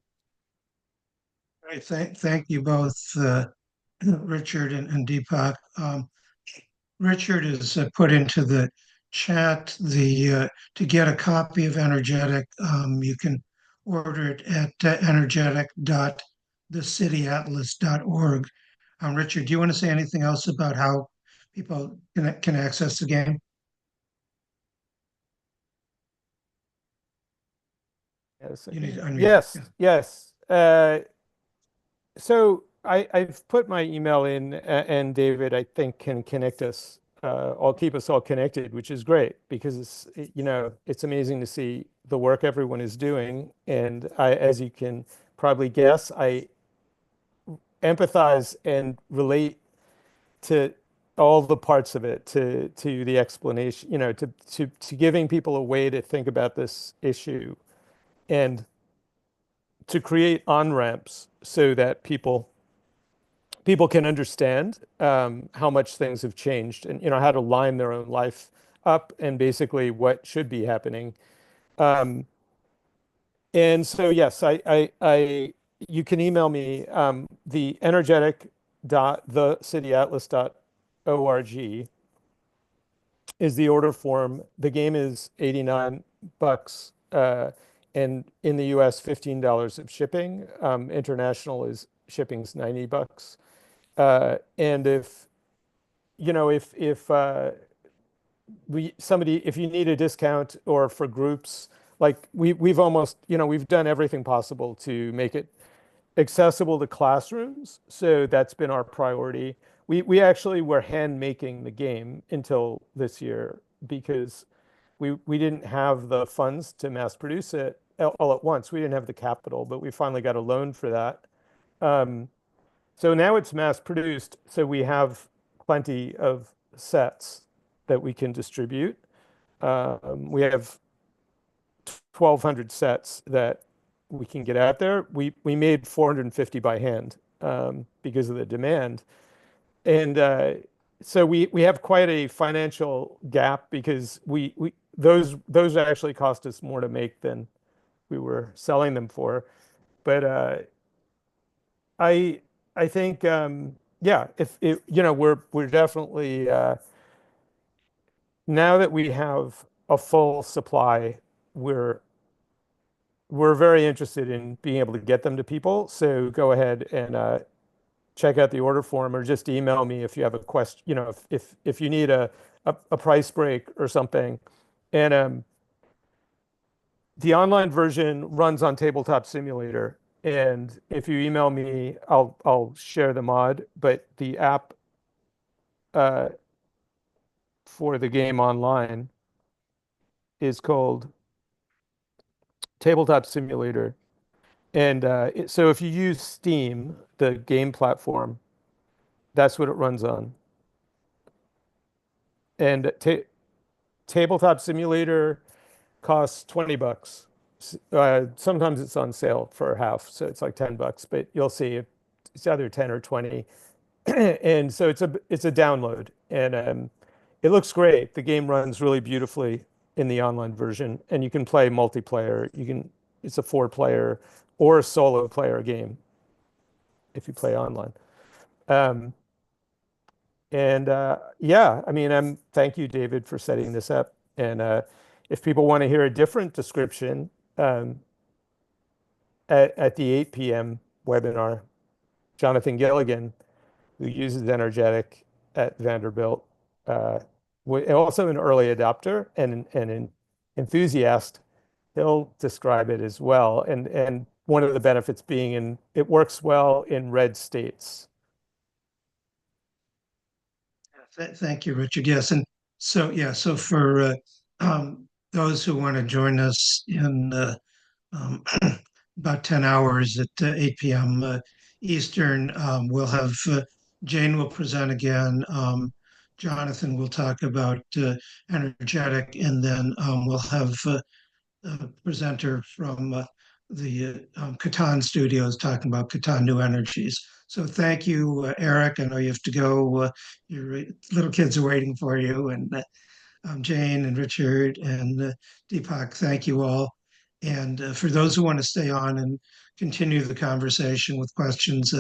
All right, thank you both, Richard and Deepak. Richard has put into the chat to get a copy of Energetic. You can order it at energetic.thecityatlas.org. Richard, do you want to say anything else about how people can access the game? Yes. You need to unmute. Yes. Yeah. Yes. So I've put my email in, and David, I think, can connect us all keep us all connected, which is great because it's amazing to see the work everyone is doing. And as you can probably guess, I empathize and relate to all the parts of it, to the explanation, to giving people a way to think about this issue and to create on-ramps so that people can understand how much things have changed and how to line their own life up and basically what should be happening. And so yes, you can email me the energetic.thecityatlas.org is the order form. The game is $89, and in the US, $15 of shipping. International shipping's $90. And if you need a discount or for groups, like we've almost, we've done everything possible to make it accessible to classrooms. So that's been our priority. We actually were hand making the game until this year because we didn't have the funds to mass produce it all at once. We didn't have the capital, but we finally got a loan for that. So now it's mass produced. So we have plenty of sets that we can distribute. We have 1,200 sets that we can get out there. We made 450 by hand because of the demand. And so we have quite a financial gap because those actually cost us more to make than we were selling them for. But I think if we're definitely now that we have a full supply, we're very interested in being able to get them to people. So go ahead and check out the order form or just email me if you have a question, if you need a price break or something. And the online version runs on Tabletop Simulator. And if you email me, I'll share the mod. But the app for the game online is called Tabletop Simulator. And so if you use Steam, the game platform, that's what it runs on. And Tabletop Simulator costs $20. Sometimes it's on sale for half, so it's like $10, but you'll see it's either 10 or 20. And so it's a download, and it looks great. The game runs really beautifully in the online version, and you can play multiplayer. It's a 4-player or a solo player game if you play online. Thank you, David, for setting this up. And if people want to hear a different description at the 8 p.m. webinar, Jonathan Gilligan, who uses Energetic at Vanderbilt, also an early adopter and an enthusiast, he'll describe it as well. And one of the benefits being it works well in red states. Thank you, Richard. Yes, and so for those who want to join us in about 10 hours at 8 p.m. Eastern, we'll have Jane will present again. Jonathan will talk about energetic, and then we'll have a presenter from the Catan Studios talking about Catan New Energies. So thank you, Eric. I know you have to go. Your little kids are waiting for you, and Jane and Richard and Deepak, thank you all. And for those who want to stay on and continue the conversation with questions,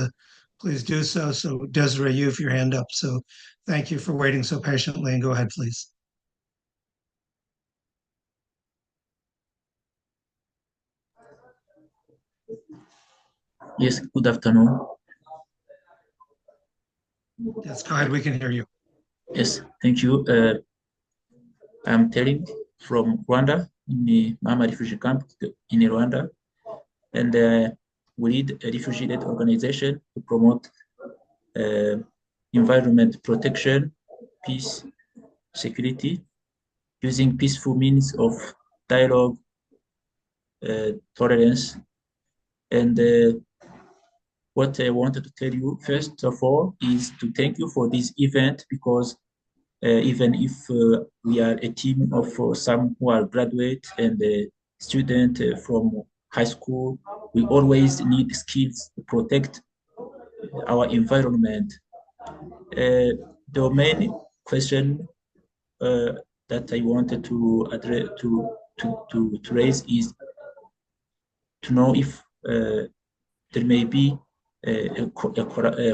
please do so. So Desiree, you have your hand up. So thank you for waiting so patiently, and go ahead, please. Yes, good afternoon. Yes, go ahead, we can hear you. Yes, thank you. I'm Terry from Rwanda, in the Mama refugee camp in Rwanda. And we lead a refugee-led organization to promote environment protection, peace, security using peaceful means of dialogue, tolerance. And what I wanted to tell you, first of all, is to thank you for this event, because even if we are a team of some who are graduate and student from high school, we always need skills to protect our environment. The main question that I wanted to address to raise is to know if there may be a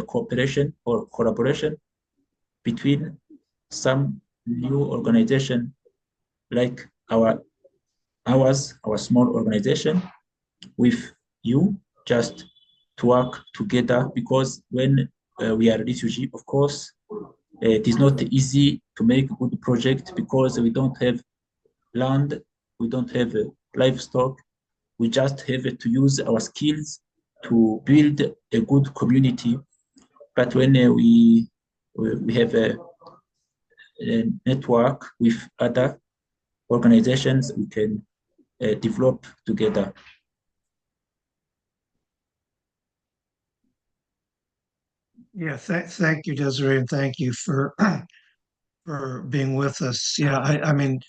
cooperation or collaboration between some new organization like our small organization with you, just to work together, because when we are refugee, of course, it is not easy to make a good project because we don't have land, we don't have livestock, we just have to use our skills to build a good community. But when we have a network with other organizations, we can develop together. Yeah, thank you, Desiree, and thank you for for being with us. Yeah, I mean,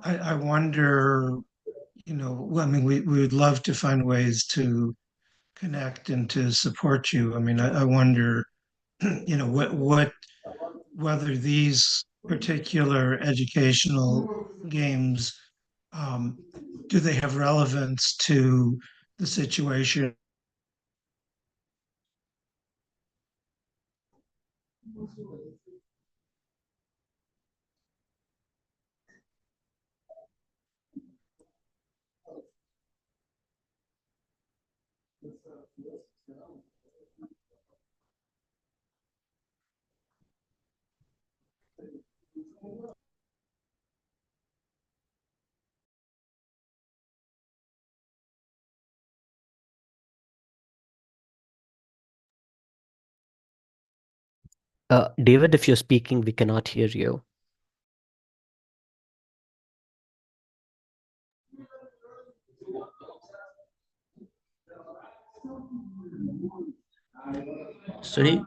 I wonder, you know, I mean, we would love to find ways to connect and to support you. I mean, I wonder, you know, whether these particular educational games do they have relevance to the situation? David, if you're speaking, we cannot hear you. Sorry.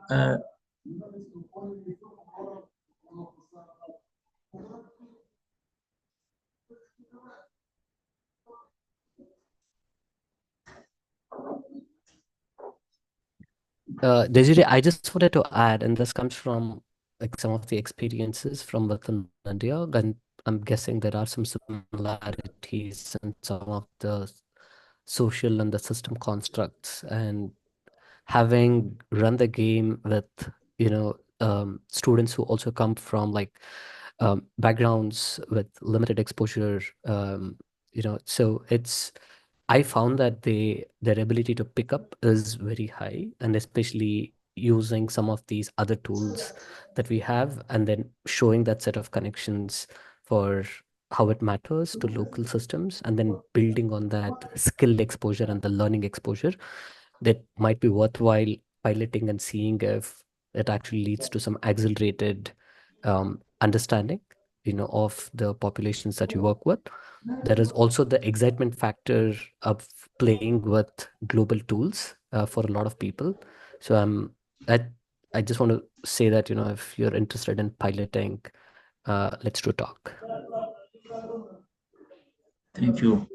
Desiree, I just wanted to add, and this comes from like some of the experiences from within India, and I'm guessing there are some similarities in some of the social and the system constructs. And having run the game with, students who also come from like backgrounds with limited exposure, so I found that their ability to pick up is very high, and especially using some of these other tools that we have, and then showing that set of connections for how it matters to local systems, and then building on that skill exposure and the learning exposure that might be worthwhile piloting and seeing if it actually leads to some accelerated understanding, of the populations that you work with. There is also the excitement factor of playing with global tools for a lot of people. So I, I just want to say that, if you're interested in piloting, let's do talk. Thank you.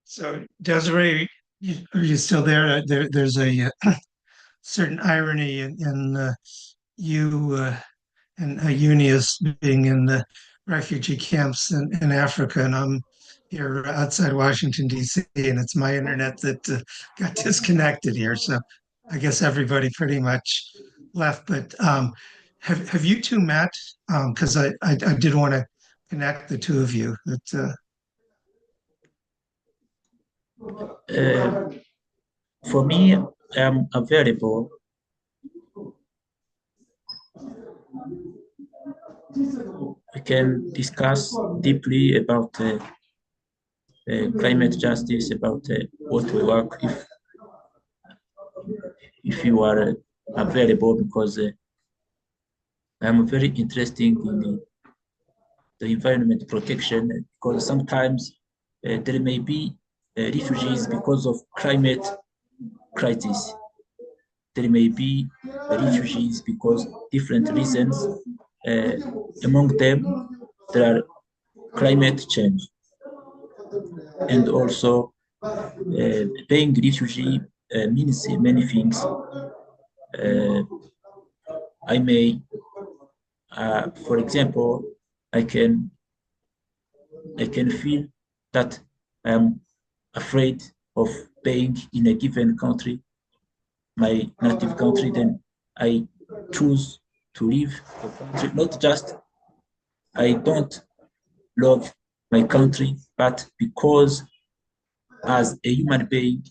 So Desiree, are you still there? There's a certain irony in you and Eunice being in the refugee camps in Africa, and I'm here outside Washington, D.C., and it's my internet that got disconnected here. So I guess everybody pretty much left. But have you two met? Because I did want to connect the two of you. For me, I'm available. We can discuss deeply about climate justice, about what we work if you are available, because I'm very interested in the environment protection, because sometimes there may be refugees because of climate crisis. There may be refugees because different reasons. Among them, there are climate change, and also being refugee means many things. I may, for example, I can feel that I'm afraid of being in a given country, my native country. Then I choose to leave the country. Not just I don't love my country, but because as a human being,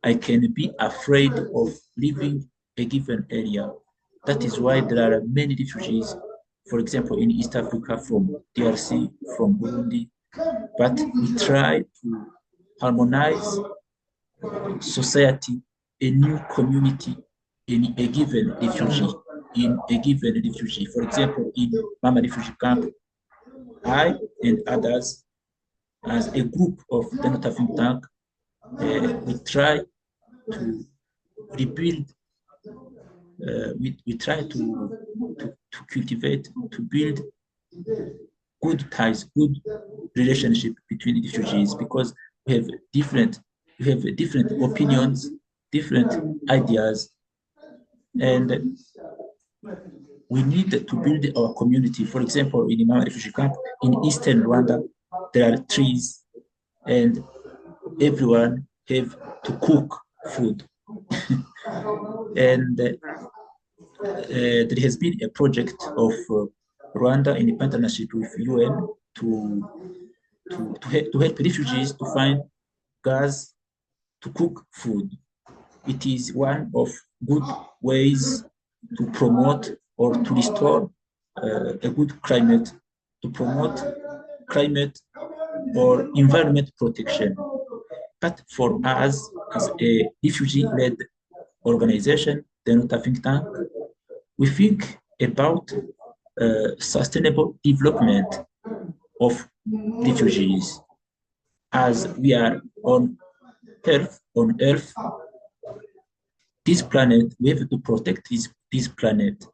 I can be afraid of leaving a given area. That is why there are many refugees, for example, in East Africa, from DRC, from Burundi. But we try to harmonize society, a new community in a given refugee, For example, in Mama refugee camp, I and others, as a group of the Not Think Tank, we try to rebuild, we try to cultivate, to build good ties, good relationship between refugees, because we have different opinions, different ideas, and we need to build our community. For example, in Imam refugee camp in eastern Rwanda, there are trees, and everyone have to cook food. And there has been a project of Rwanda in partnership with UN to help refugees to find gas to cook food. It is one of good ways to promote or to restore a good climate, to promote climate or environment protection. But for us as a refugee-led organization, the Not a Think Tank, we think about sustainable development of refugees. As we are on Earth, this planet, we have to protect this planet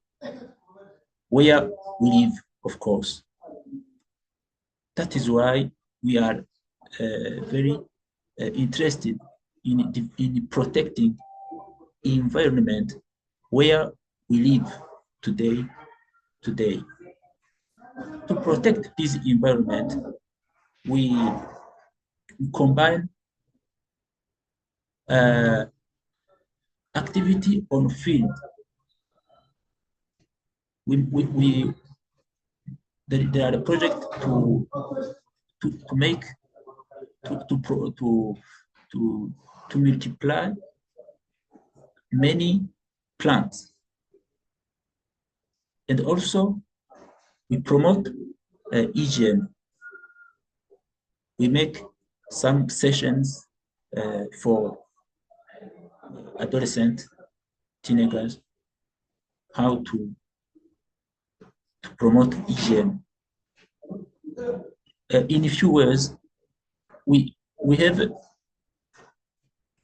where we live, of course. That is why we are very interested in protecting the environment where we live today. To protect this environment, we combine activity on field. There are a project to make to multiply many plants, and also we promote hygiene. We make some sessions for adolescent teenagers how to promote hygiene. In a few words, we have a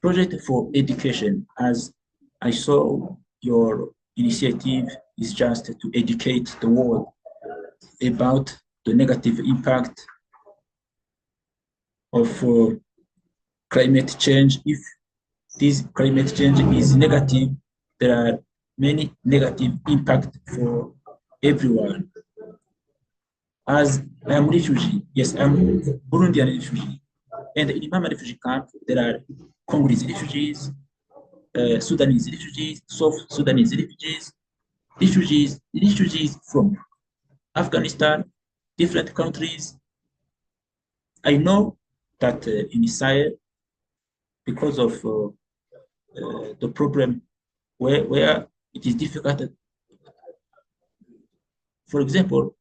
project for education. As I saw, your initiative is just to educate the world about the negative impact of climate change. If this climate change is negative, there are many negative impacts for everyone. As I am refugee, yes, I'm Burundian refugee, and in Mama refugee camp, there are Congolese refugees, Sudanese refugees, South Sudanese refugees from Afghanistan, different countries. I know that in Israel, because of the problem where it is difficult, for example,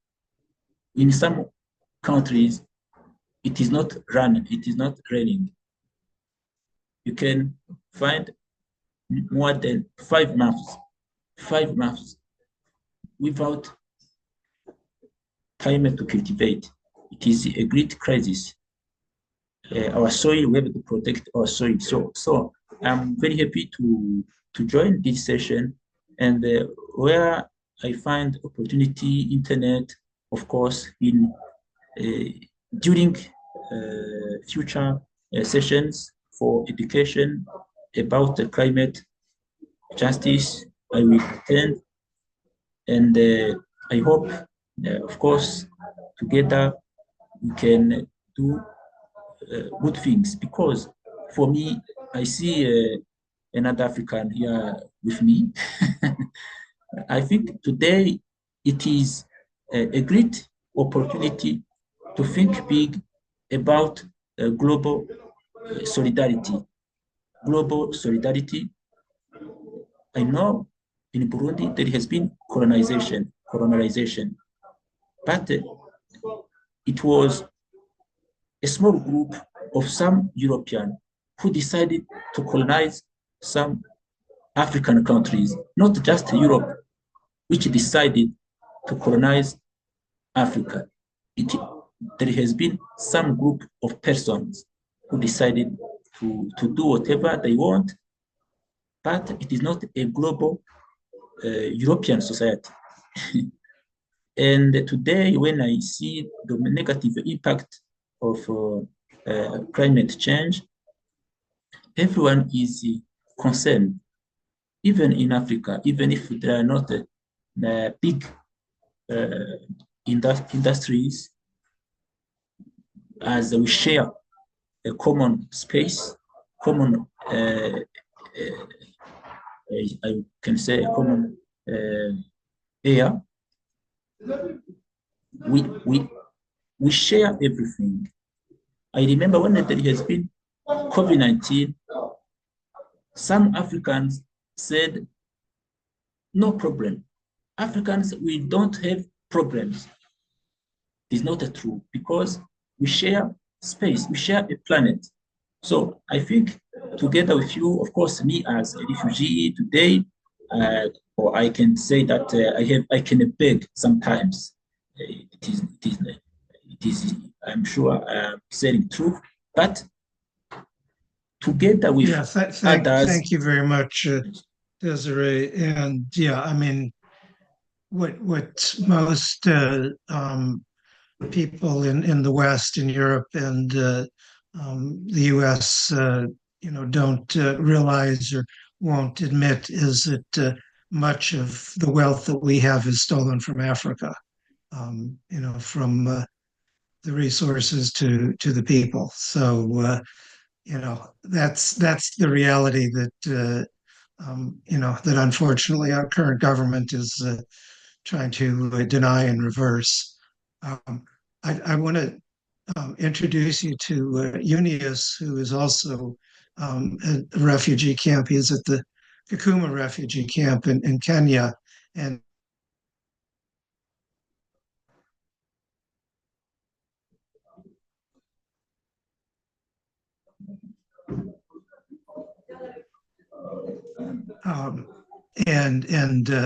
in some countries, it is not raining. You can find more than 5 months without time to cultivate. It is a great crisis. Our soil, we have to protect our soil. So I'm very happy to join this session, and where I find opportunity, internet, of course, in during future sessions for education about the climate justice, I will attend, and I hope, of course, together we can do good things. Because for me, I see another African here with me. I think today it is a great opportunity to think big about global solidarity. Global solidarity. I know in Burundi there has been colonization, but it was a small group of some European who decided to colonize some African countries, not just Europe, which decided to colonize Africa. There has been some group of persons who decided to do whatever they want, but it is not a global European society. And today, when I see the negative impact of climate change, everyone is concerned, even in Africa, even if there are not big industries, as we share a common space, common, I can say, a common air. we share everything. I remember when there has been COVID-19, some Africans said, no problem. Africans, we don't have problems. It is not true because we share space, we share a planet. So I think together with you, of course, me as a refugee today, or I can say that I can beg sometimes. It is, I'm sure, saying truth, but together with others. Thank you very much, Desiree. And yeah, I mean, what most people in the West, in Europe, and the U.S. Don't realize or won't admit is that much of the wealth that we have is stolen from Africa. From the resources to the people. So that's the reality that that unfortunately our current government is trying to deny and reverse. I want to introduce you to Junius, who is also at a refugee camp. He's at the Kakuma refugee camp in Kenya. And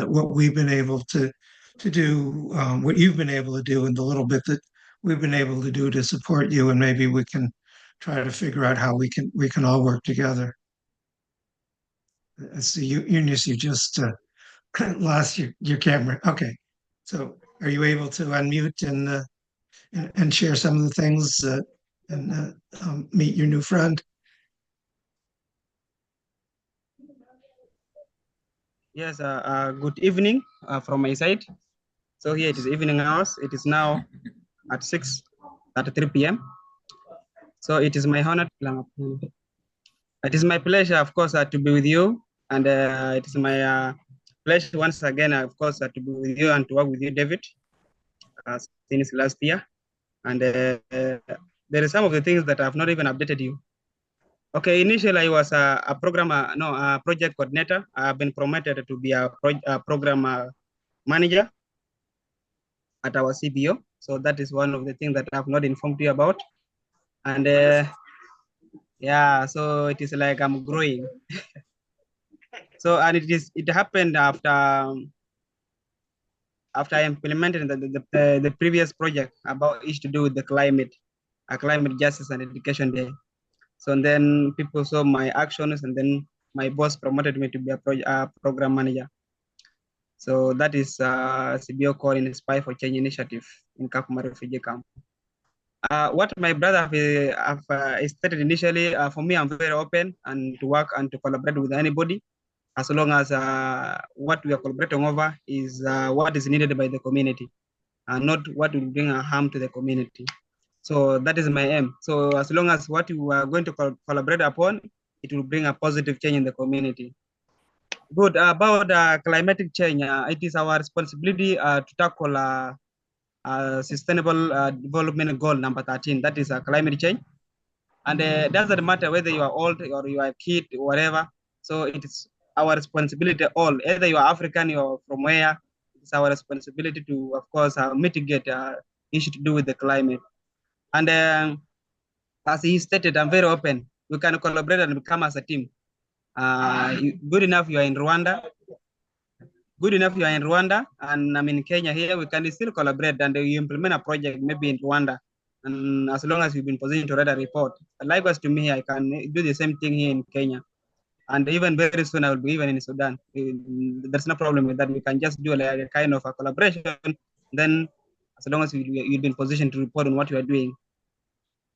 what we've been able to do, what you've been able to do, and the little bit that we've been able to do to support you, and maybe we can try to figure out how we can all work together. See, Eunice, you just lost your camera. Okay, so are you able to unmute and share some of the things and meet your new friend? Yes, good evening from my side. So here it is evening hours. It is now at 6:33 p.m. So it is my honor. It is my pleasure, of course, to be with you. And it is my pleasure once again, of course, to be with you and to work with you, David, since last year. And there are some of the things that I have not even updated you. Okay, initially I was a programmer, no, a project coordinator. I've been promoted to be a program manager at our CBO. So that is one of the things that I've not informed you about. And yeah, so it is like I'm growing. So, and it happened after I implemented the previous project about each to do with the climate justice and education day. So and then people saw my actions, and then my boss promoted me to be a program manager. So that is CBO called Inspire for Change initiative in Kakuma refugee camp. What my brother have stated initially, for me, I'm very open and to work and to collaborate with anybody, as long as what we are collaborating over is what is needed by the community, and not what will bring a harm to the community. So that is my aim. So as long as what we are going to collaborate upon, it will bring a positive change in the community. Good. About climatic change, it is our responsibility to tackle sustainable development goal number 13. That is climate change. And it doesn't matter whether you are old or you are a kid or whatever. So it is our responsibility all, either you are African, you are from where, it's our responsibility to, of course, mitigate issues to do with the climate. And as he stated, I'm very open. We can collaborate and become as a team. Good enough, you are in Rwanda. Good enough, you are in Rwanda, and I'm in Kenya here. We can still collaborate and you implement a project maybe in Rwanda. And as long as you've been positioned to write a report, likewise to me, I can do the same thing here in Kenya. And even very soon, I will be even in Sudan. There's no problem with that. We can just do like a kind of a collaboration. Then, as long as you've been positioned to report on what you are doing.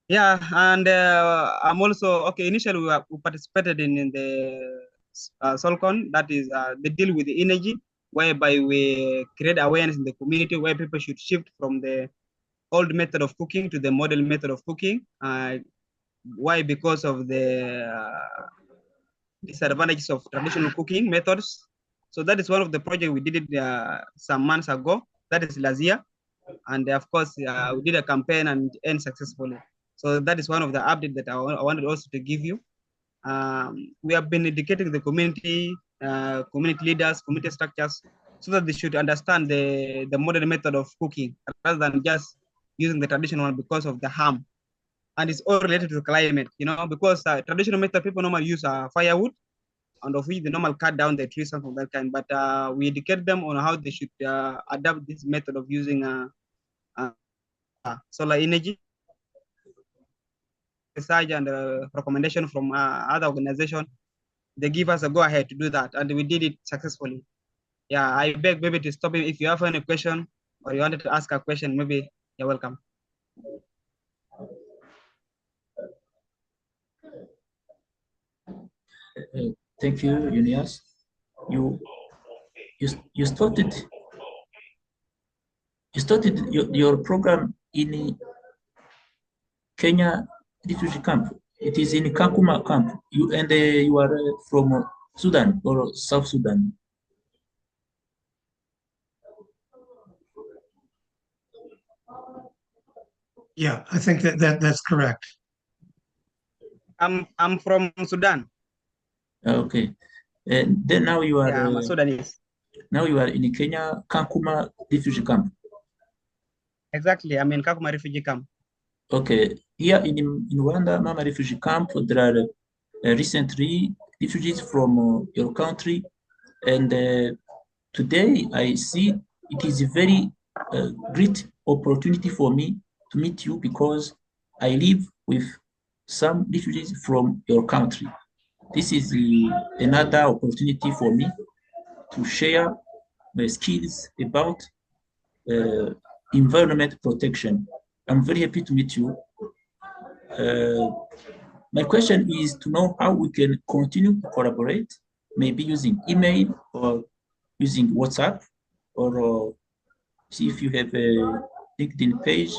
Yeah, and I'm also, okay, initially we participated in the Solcon, that is the deal with the energy, whereby we create awareness in the community where people should shift from the old method of cooking to the modern method of cooking. Why? Because of the disadvantages of traditional cooking methods. So that is one of the projects we did it some months ago. That is last year. And of course, we did a campaign and it ended successfully. So that is one of the updates that I wanted also to give you. We have been educating the community, community leaders, community structures, so that they should understand the modern method of cooking rather than just using the traditional one because of the harm. And it's all related to the climate, because traditional method people normally use firewood, and of which they normally cut down the trees, something of that kind. But we educate them on how they should adapt this method of using solar energy. Research and recommendation from other organizations, they give us a go ahead to do that, and we did it successfully. Yeah, I beg maybe to stop if you have any question or you wanted to ask a question, maybe you're welcome. Thank you, Junius. You started your program in Kenya refugee camp. It is in Kakuma camp. You are from Sudan or South Sudan. Yeah, I think that's correct. I'm from Sudan. Okay, and then now you are. Yeah, I'm a Sudanese. Now you are in Kenya Kakuma refugee camp. Exactly, I'm in Kakuma refugee camp. Okay, here in Rwanda, Mama refugee camp, there are recently refugees from your country, and today I see it is a very great opportunity for me to meet you because I live with some refugees from your country. This is another opportunity for me to share my skills about environment protection. I'm very happy to meet you. My question is to know how we can continue to collaborate, maybe using email or using WhatsApp, or see if you have a LinkedIn page.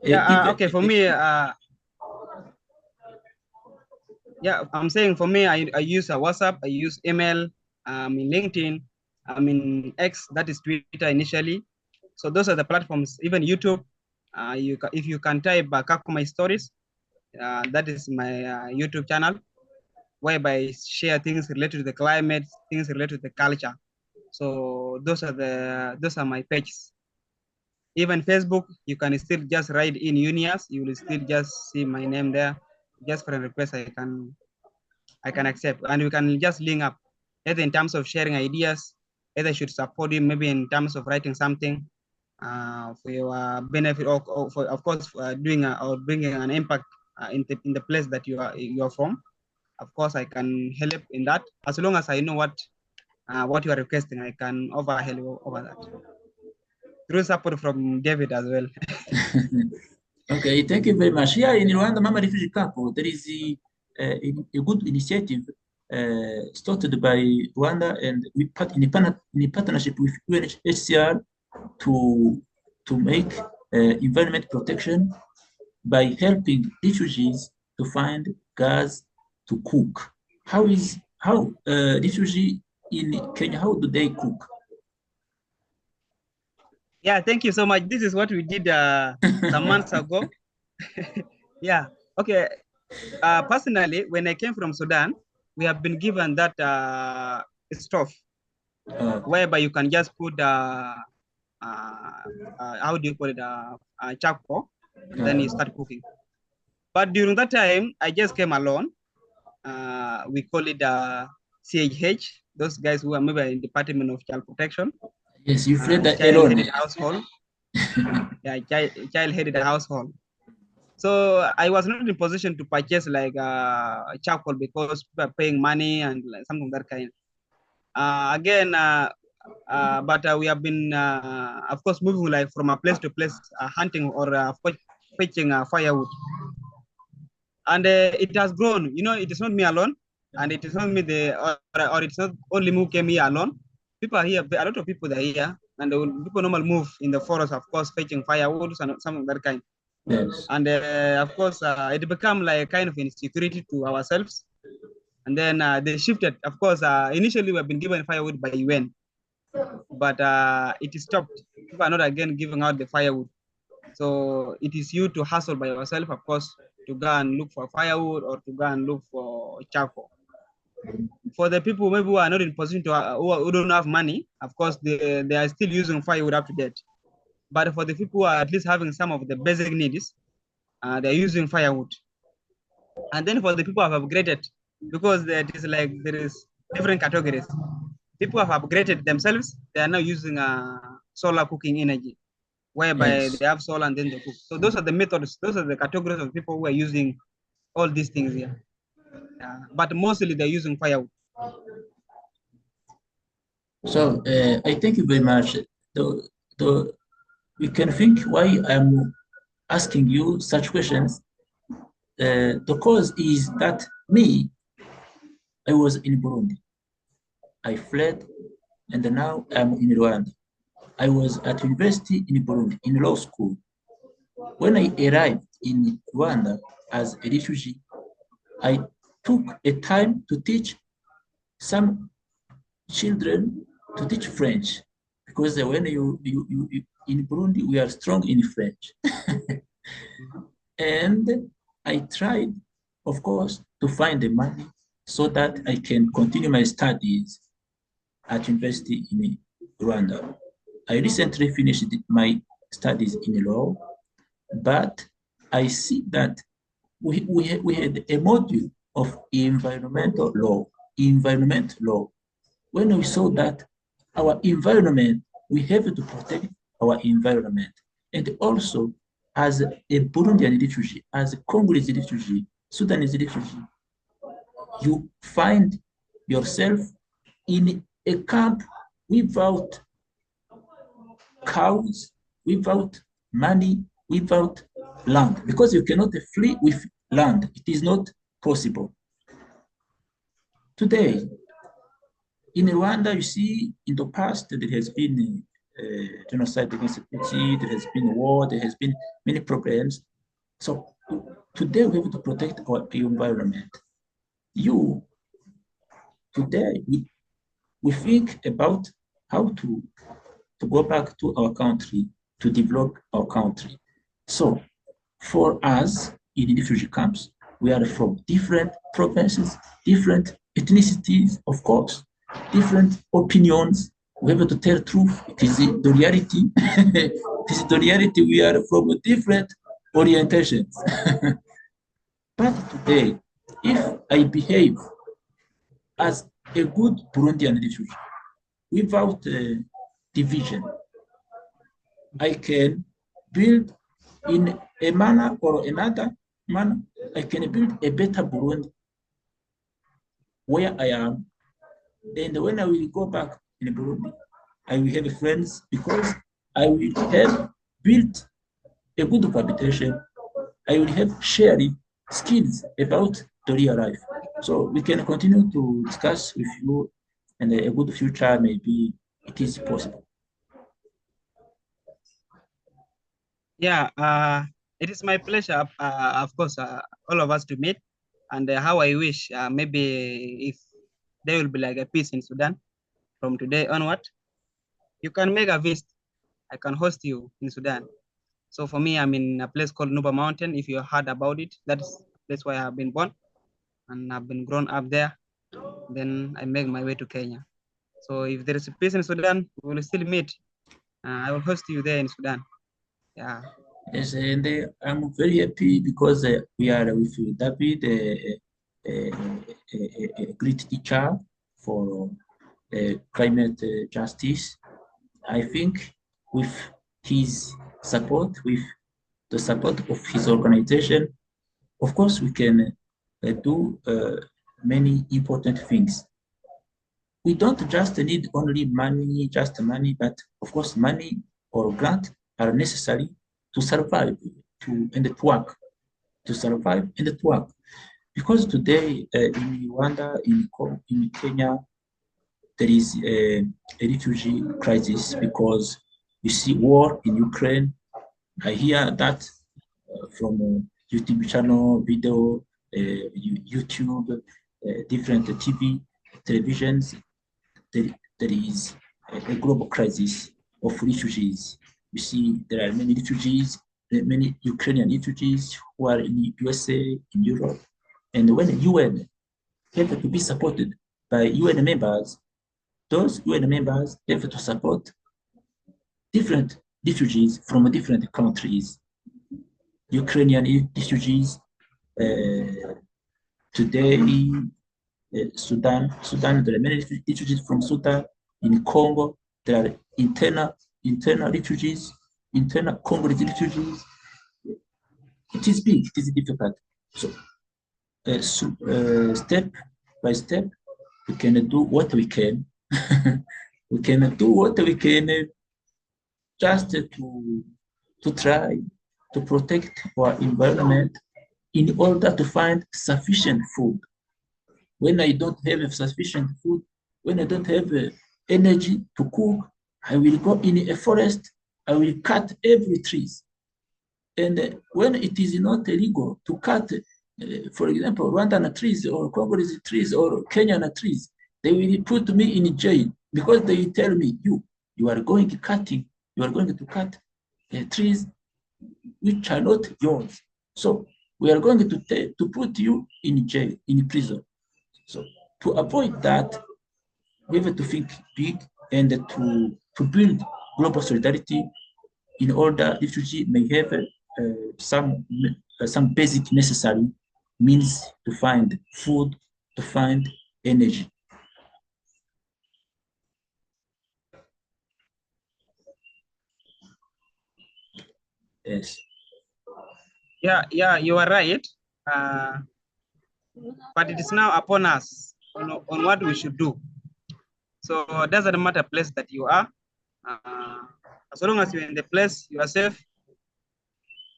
Yeah, okay, for me, yeah, I'm saying for me, I use WhatsApp, I use email, in LinkedIn, in X, that is Twitter initially. So those are the platforms, even YouTube. If you can type Kakuma stories, that is my YouTube channel, whereby I share things related to the climate, things related to the culture. So those are my pages. Even Facebook, you can still just write in Unias, you will still just see my name there. Just for a request, I can accept, and we can just link up, either in terms of sharing ideas, either should support you, maybe in terms of writing something for your benefit, or for, of course, doing or bringing an impact in the place that you are from. Of course, I can help in that as long as I know what you are requesting. I can help over that through support from David as well. Okay, thank you very much. Here in Rwanda Mama Refugee Camp, there is a good initiative started by Rwanda and in partnership with UNHCR to make environment protection by helping refugees to find gas to cook. How refugee in Kenya, how do they cook? Yeah, thank you so much. This is what we did some months ago. Yeah, okay. Personally, when I came from Sudan, we have been given that stove, whereby you can just put how do you call it, charcoal, and then you start cooking. But during that time, I just came alone. We call it CHH, those guys who are maybe in Department of Child Protection. Yes, you fled alone. Household. Yeah, child-headed household. So I was not in position to purchase like charcoal because people are paying money and like something that kind. But we have been, of course, moving like from a place to place, hunting or fetching firewood. And it has grown. It is not me alone, and it is not me or it's not only me who came here alone. People are here. A lot of people are here, and people normally move in the forest, of course, fetching firewood and something that kind. Yes. And of course, it became like kind of insecurity to ourselves. And then they shifted. Of course, initially we have been given firewood by UN. but it is stopped. People are not again giving out the firewood. So it is you to hustle by yourself, of course, to go and look for firewood or to go and look for charcoal. For the people maybe who are not in position to, who don't have money, of course, they are still using firewood up to date. But for the people who are at least having some of the basic needs, they're using firewood. And then for the people who have upgraded, because there is like there is different categories. People have upgraded themselves. They are now using solar cooking energy, whereby Yes. they have solar and then they cook. So those are the methods. Those are the categories of people who are using all these things here. But mostly they're using firewood. So I thank you very much. The, we can think why I'm asking you such questions. The cause is that me, I was in Burundi. I fled, and now I'm in Rwanda. I was at university in Burundi, in law school. When I arrived in Rwanda as a refugee, I took a time to teach some children to teach French, because when you in Burundi, we are strong in French. And I tried, of course, to find the money so that I can continue my studies at university in Rwanda. I recently finished my studies in law, but I see that we had a module of environmental law, environment law. When we saw that our environment, we have to protect our environment. And also, as a Burundian refugee, as a Congolese refugee, Sudanese refugee, you find yourself in a camp without cows, without money, without land, because you cannot flee with land. It is not possible. Today, in Rwanda, you see, in the past, there has been genocide against Tutsi, there has been war, there has been many problems. So today we have to protect our environment. Today, we think about how to go back to our country, to develop our country. So for us in refugee camps, we are from different provinces, different ethnicities, of course, different opinions. We have to tell truth. It is the reality. It is the reality. We are from different orientations. But today, if I behave as a good Burundian refugee, without division, I can build in a manner or another manner. I can build a better Burundi where I am. And when I will go back in Burundi, I will have friends because I will have built a good habitation. I will have shared skills about the real life. So we can continue to discuss with you, and a good future maybe it is possible. Yeah, it is my pleasure, of course, all of us to meet. And how I wish maybe if there will be like a peace in Sudan from today onward, you can make a visit. I can host you in Sudan. So for me, I'm in a place called Nuba Mountain. If you heard about it, that's where I have been born and I've been grown up there. Then I make my way to Kenya. So if there is a peace in Sudan, we will still meet. I will host you there in Sudan. Yeah. Yes, and I'm very happy because we are with David, a great teacher for climate justice. I think with his support, with the support of his organization, of course, we can do many important things. We don't just need only money, but of course, money or grant are necessary to survive, and to work, to survive and to work. Because today in Rwanda, in Kenya, there is a refugee crisis because you see war in Ukraine. I hear that from YouTube channel, video, YouTube, different TV, televisions. There is a global crisis of refugees. You see, there are many refugees, many Ukrainian refugees who are in the USA, in Europe. And when the UN have to be supported by UN members, those UN members have to support different refugees from different countries. Ukrainian refugees, today, Sudan, there are many refugees from Sudan. In Congo, there are internal refugees, internal Congolese refugees. It is big, it is difficult. So, step by step, we can do what we can. We can do what we can just to try to protect our environment in order to find sufficient food. When I don't have sufficient food, when I don't have energy to cook, I will go in a forest, I will cut every tree. And when it is not illegal to cut, for example, Rwandan trees or Congolese trees or Kenyan trees, they will put me in jail because they tell me, you are going to cut trees which are not yours. So we are going to put you in jail, in prison. So to avoid that, we have to think big and to build global solidarity in order refugees may have some basic necessary means to find food, to find energy. Yes. Yeah, you are right. But it is now upon us on what we should do. So it doesn't matter place that you are. As long as you're in the place, you are safe,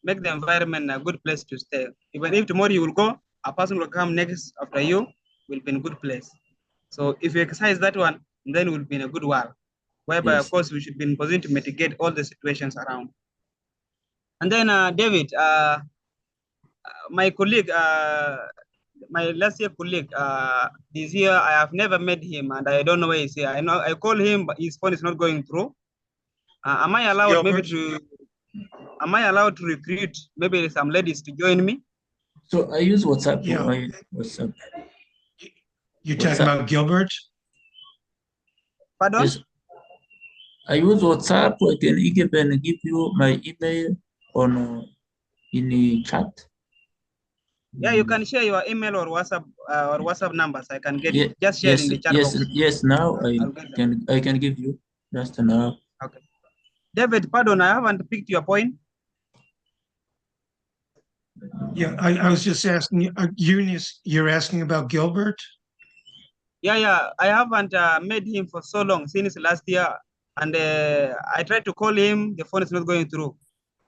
make the environment a good place to stay. Even if tomorrow you will go, a person will come next after you, will be in a good place. So if you exercise that one, then we'll be in a good world. Whereby, Yes. of course, we should be in position to mitigate all the situations around. And then, David, my colleague, my last year colleague, this year I have never met him and I don't know where he's here. I know I call him, but his phone is not going through. Am I allowed maybe to recruit maybe some ladies to join me? So I use WhatsApp. Yeah. WhatsApp. You're talking about Gilbert? Pardon? Yes. I use WhatsApp. I can even give you my email on in the chat. Yeah, you can share your email or WhatsApp numbers. I can get it. Just share yes, in the chat yes, box. yes. Now I can give you just now. Okay. David, pardon, I haven't picked your point. Yeah, I was just asking, Eunice, you're asking about Gilbert? Yeah, I haven't met him for so long, since last year. And I tried to call him, the phone is not going through.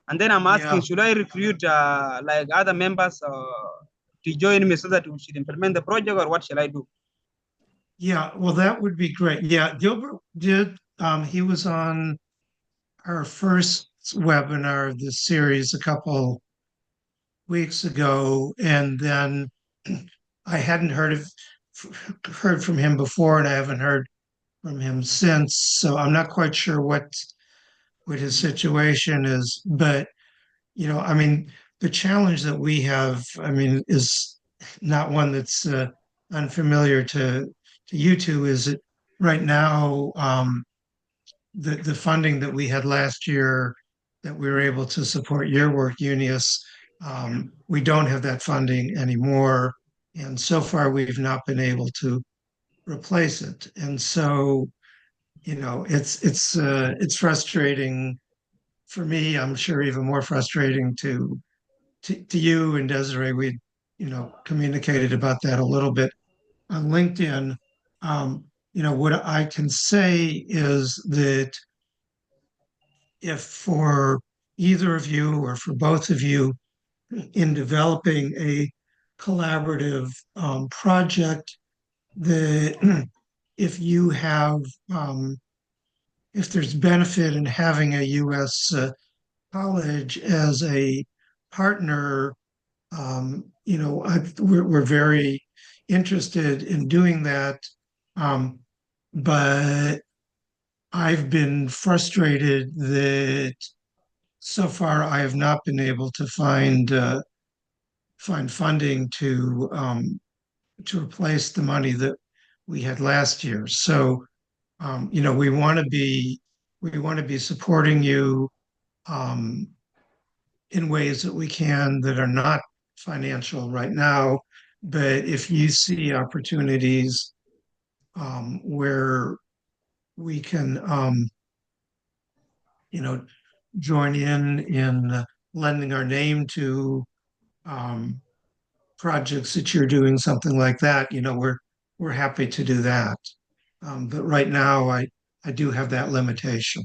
And then I'm asking, should I recruit like other members to join me so that we should implement the project, or what shall I do? Yeah, well, that would be great. Yeah, Gilbert did, he was on our first webinar of this series a couple weeks ago, and then I hadn't heard from him before, and I haven't heard from him since. So I'm not quite sure what his situation is. But I mean, the challenge that we have, I mean, is not one that's unfamiliar to you two. Is that right now the funding that we had last year that we were able to support your work, Eunice, we don't have that funding anymore. And so far, we've not been able to replace it. And so, it's frustrating for me. I'm sure even more frustrating to you and Desiree. We, communicated about that a little bit on LinkedIn. What I can say is that if for either of you or for both of you in developing a collaborative project, that if you have if there's benefit in having a U.S. College as a partner, we're very interested in doing that. But I've been frustrated that so far I have not been able to find funding to replace the money that we had last year. So, we want to be supporting you um, in ways that we can that are not financial right now. But if you see opportunities where we can, you know, join in lending our name to um, projects that you're doing, something like that, we're happy to do that. But right now, I do have that limitation.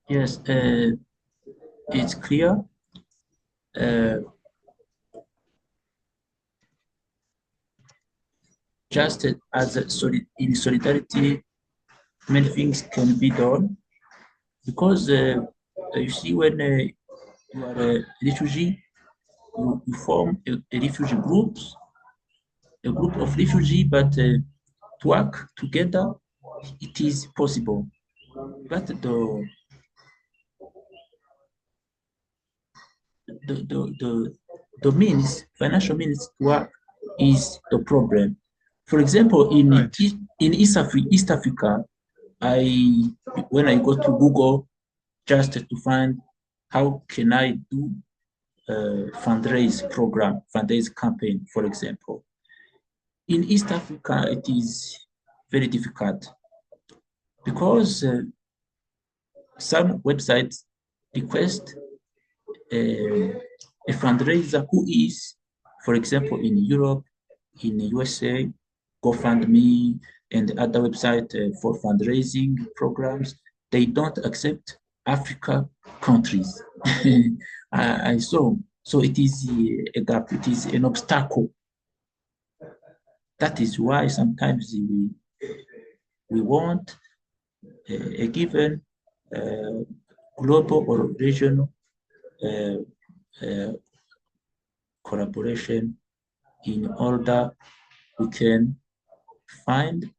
Yes, it's clear. Uh, just as in solidarity, many things can be done because you see when you are a refugee, you form a refugee groups, a group of refugee, but to work together, it is possible. But the means, financial means to work is the problem. For example, Right. in East Africa, when I go to Google just to find how can I do a fundraise campaign, for example. In East Africa, it is very difficult because some websites request a fundraiser who is, for example, in Europe, in the USA, GoFundMe, and other websites for fundraising programs, they don't accept Africa countries. I saw. So it is a gap, it is an obstacle. That is why sometimes we want a given global or regional uh, uh, collaboration in order we can find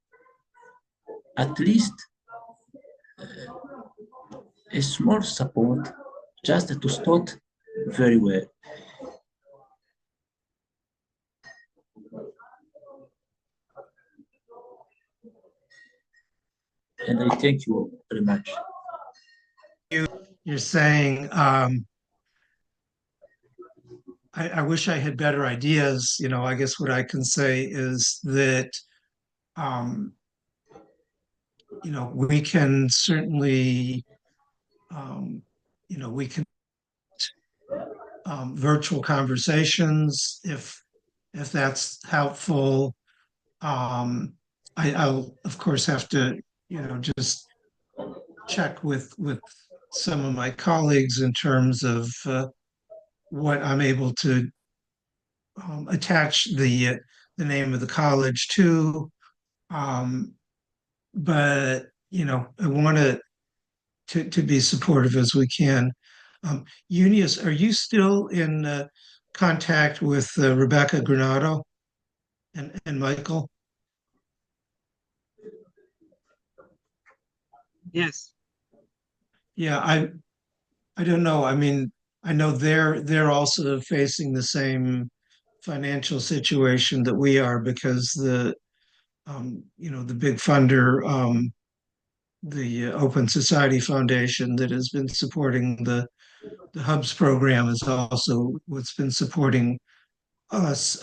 at least a small support just to start very well. And I thank you very much. You're saying, I wish I had better ideas. I guess what I can say is that, um, we can certainly, we can virtual conversations if that's helpful. I'll of course have to, just check with some of my colleagues in terms of what I'm able to attach the name of the college to. Um, but I want to be supportive as we can. Eunice, are you still in contact with Rebecca Granado and Michael? Yes. Yeah, I don't know. I mean, I know they're also facing the same financial situation that we are because the big funder, the Open Society Foundation that has been supporting the Hubs program is also what's been supporting us.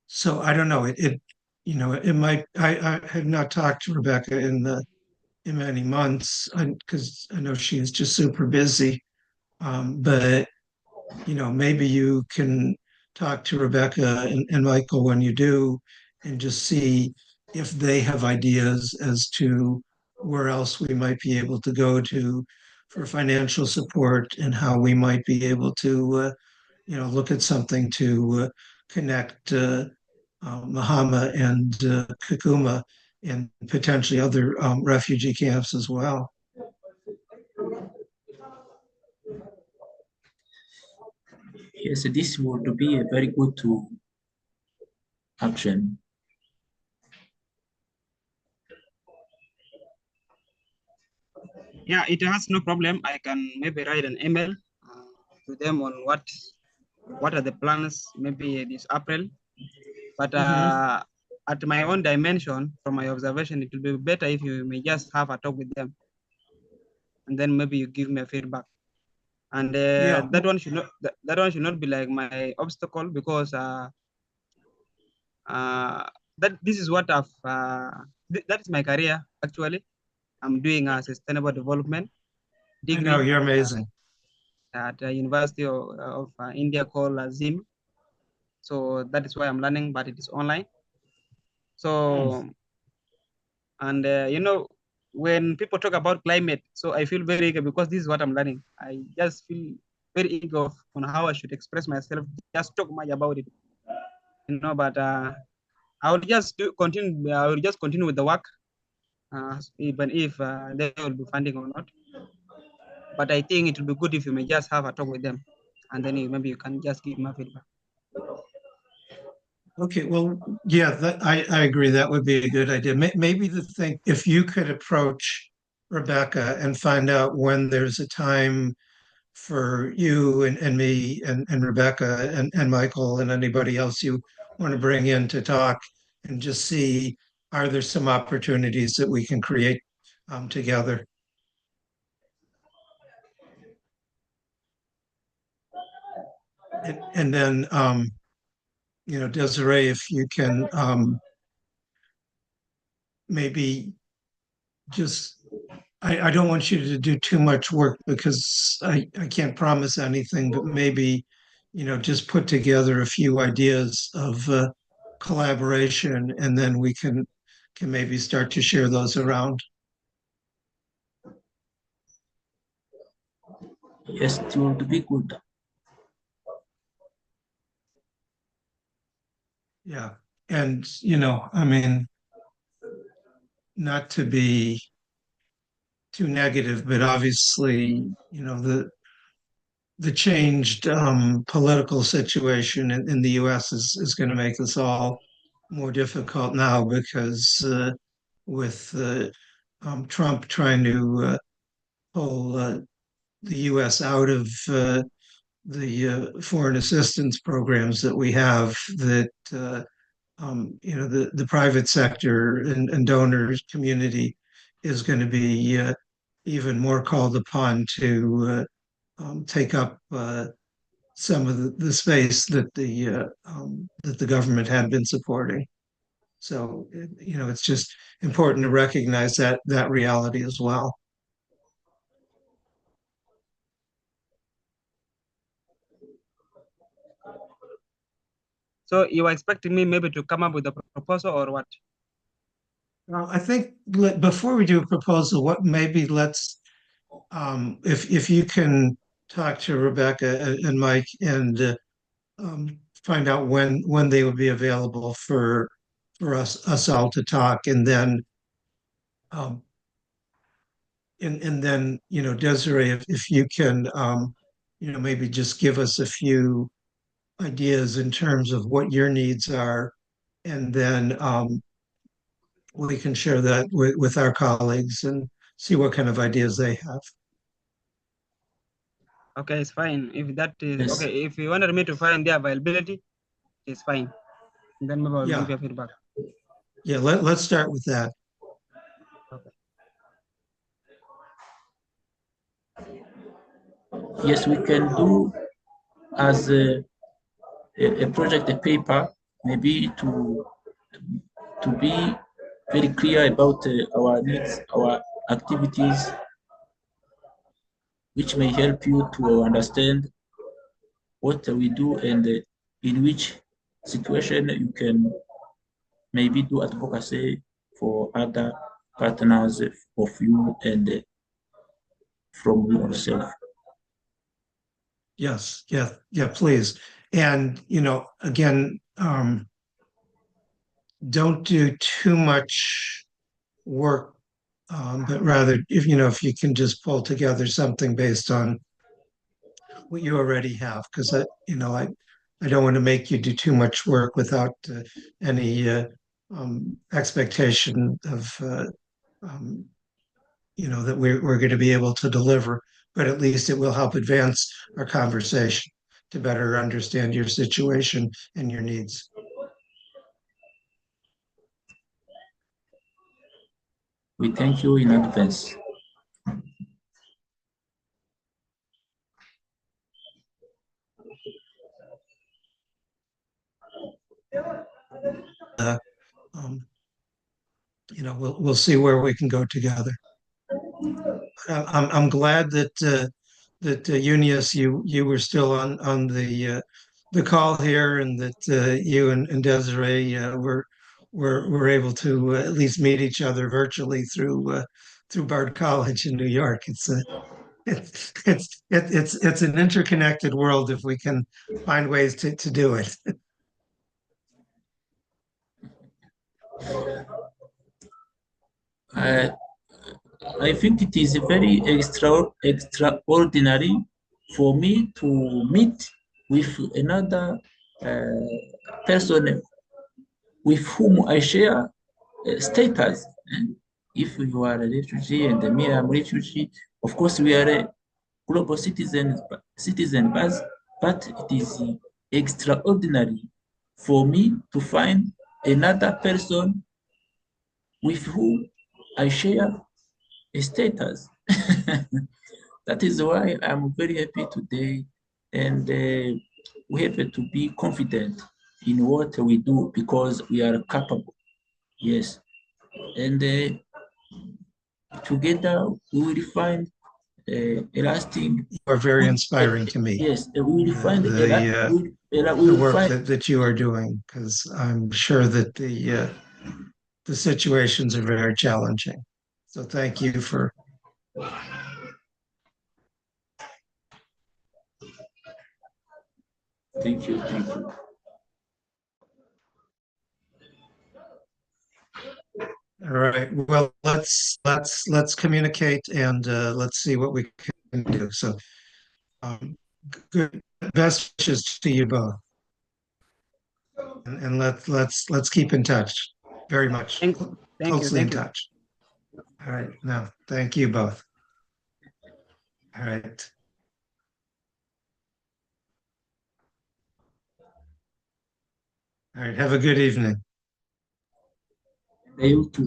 So I don't know. It might. I have not talked to Rebecca in many months because I know she's just super busy. But maybe you can talk to Rebecca and Michael when you do, and just see if they have ideas as to where else we might be able to go to for financial support and how we might be able to, look at something to connect Mahama and Kakuma and potentially other refugee camps as well. Yes, this would be a very good to action. Yeah, it has no problem. I can maybe write an email to them on what are the plans, maybe this April. But at my own dimension, from my observation, it will be better if you may just have a talk with them, and then maybe you give me a feedback. And that one should not be like my obstacle, because that this is what I've that is my career actually. I'm doing a sustainable development degree. I know, you're amazing. At the University of India called ZIM. So that is why I'm learning, but it is online. So, and you know, when people talk about climate, so I feel very eager because this is what I'm learning. I just feel very eager on how I should express myself, just talk much about it, you know, but I will just continue. I will just continue with the work, even if they will be funding or not. But I think it will be good if you may just have a talk with them, and then maybe you can just give my feedback. Okay, well, yeah, I agree. That would be a good idea. Maybe the thing, if you could approach Rebecca and find out when there's a time for you and me and Rebecca and Michael and anybody else you want to bring in to talk, and just see, are there some opportunities that we can create together? And then, you know, Desiree, if you can maybe just, I don't want you to do too much work because I can't promise anything, but maybe, you know, just put together a few ideas of collaboration, and then we can maybe start to share those around. Yes, it would be good. Yeah. And, you know, I mean, not to be too negative, but obviously, you know, the changed political situation in the US is going to make this all more difficult now, because with Trump trying to pull the US out of the foreign assistance programs that we have, that you know, the private sector and donors community is going to be even more called upon to take up some of the space that the government had been supporting. So, you know, it's just important to recognize that reality as well. So you are expecting me maybe to come up with a proposal or what? Well, I think before we do a proposal, what maybe let's, if you can talk to Rebecca and Mike, and find out when they would be available for us all to talk, and then um, and then, you know, Desiree, if you can, you know, maybe just give us a few ideas in terms of what your needs are, and then we can share that with our colleagues and see what kind of ideas they have. Okay, it's fine. If that is Yes. okay, if you wanted me to find the availability, it's fine. Then maybe I'll give you feedback. Yeah, let's start with that. Okay. Yes, we can do as a project, a paper, maybe to be very clear about our needs, our activities, which may help you to understand what we do, and in which situation you can maybe do advocacy for other partners of you and from yourself. Yes, yeah, please. And, you know, again, don't do too much work, but rather, if you know, if you can just pull together something based on what you already have, because I don't want to make you do too much work without any expectation of um, that we're going to be able to deliver. But at least it will help advance our conversation to better understand your situation and your needs. We thank you in advance. Um, we'll see where we can go together. I'm glad that Eunice, you were still on the call here, and that you and Desiree were able to at least meet each other virtually through Bard College in New York. It's an interconnected world if we can find ways to do it. I think it is very extraordinary for me to meet with another person with whom I share status. If you are a refugee and me, I'm a refugee, of course we are a global but it is extraordinary for me to find another person with whom I share a status. That is why I'm very happy today, and we have to be confident in what we do because we are capable. Yes, and together we will find a lasting. You are very inspiring to me. Yes, we will find the work that you are doing, because I'm sure that the situations are very challenging. So thank you for. Thank you. Thank you. All right. Well, let's communicate, and let's see what we can do. So, good best wishes to you both, and let's keep in touch. Very much. Closely in touch. All right. Now, thank you both. All right. All right. Have a good evening. You too.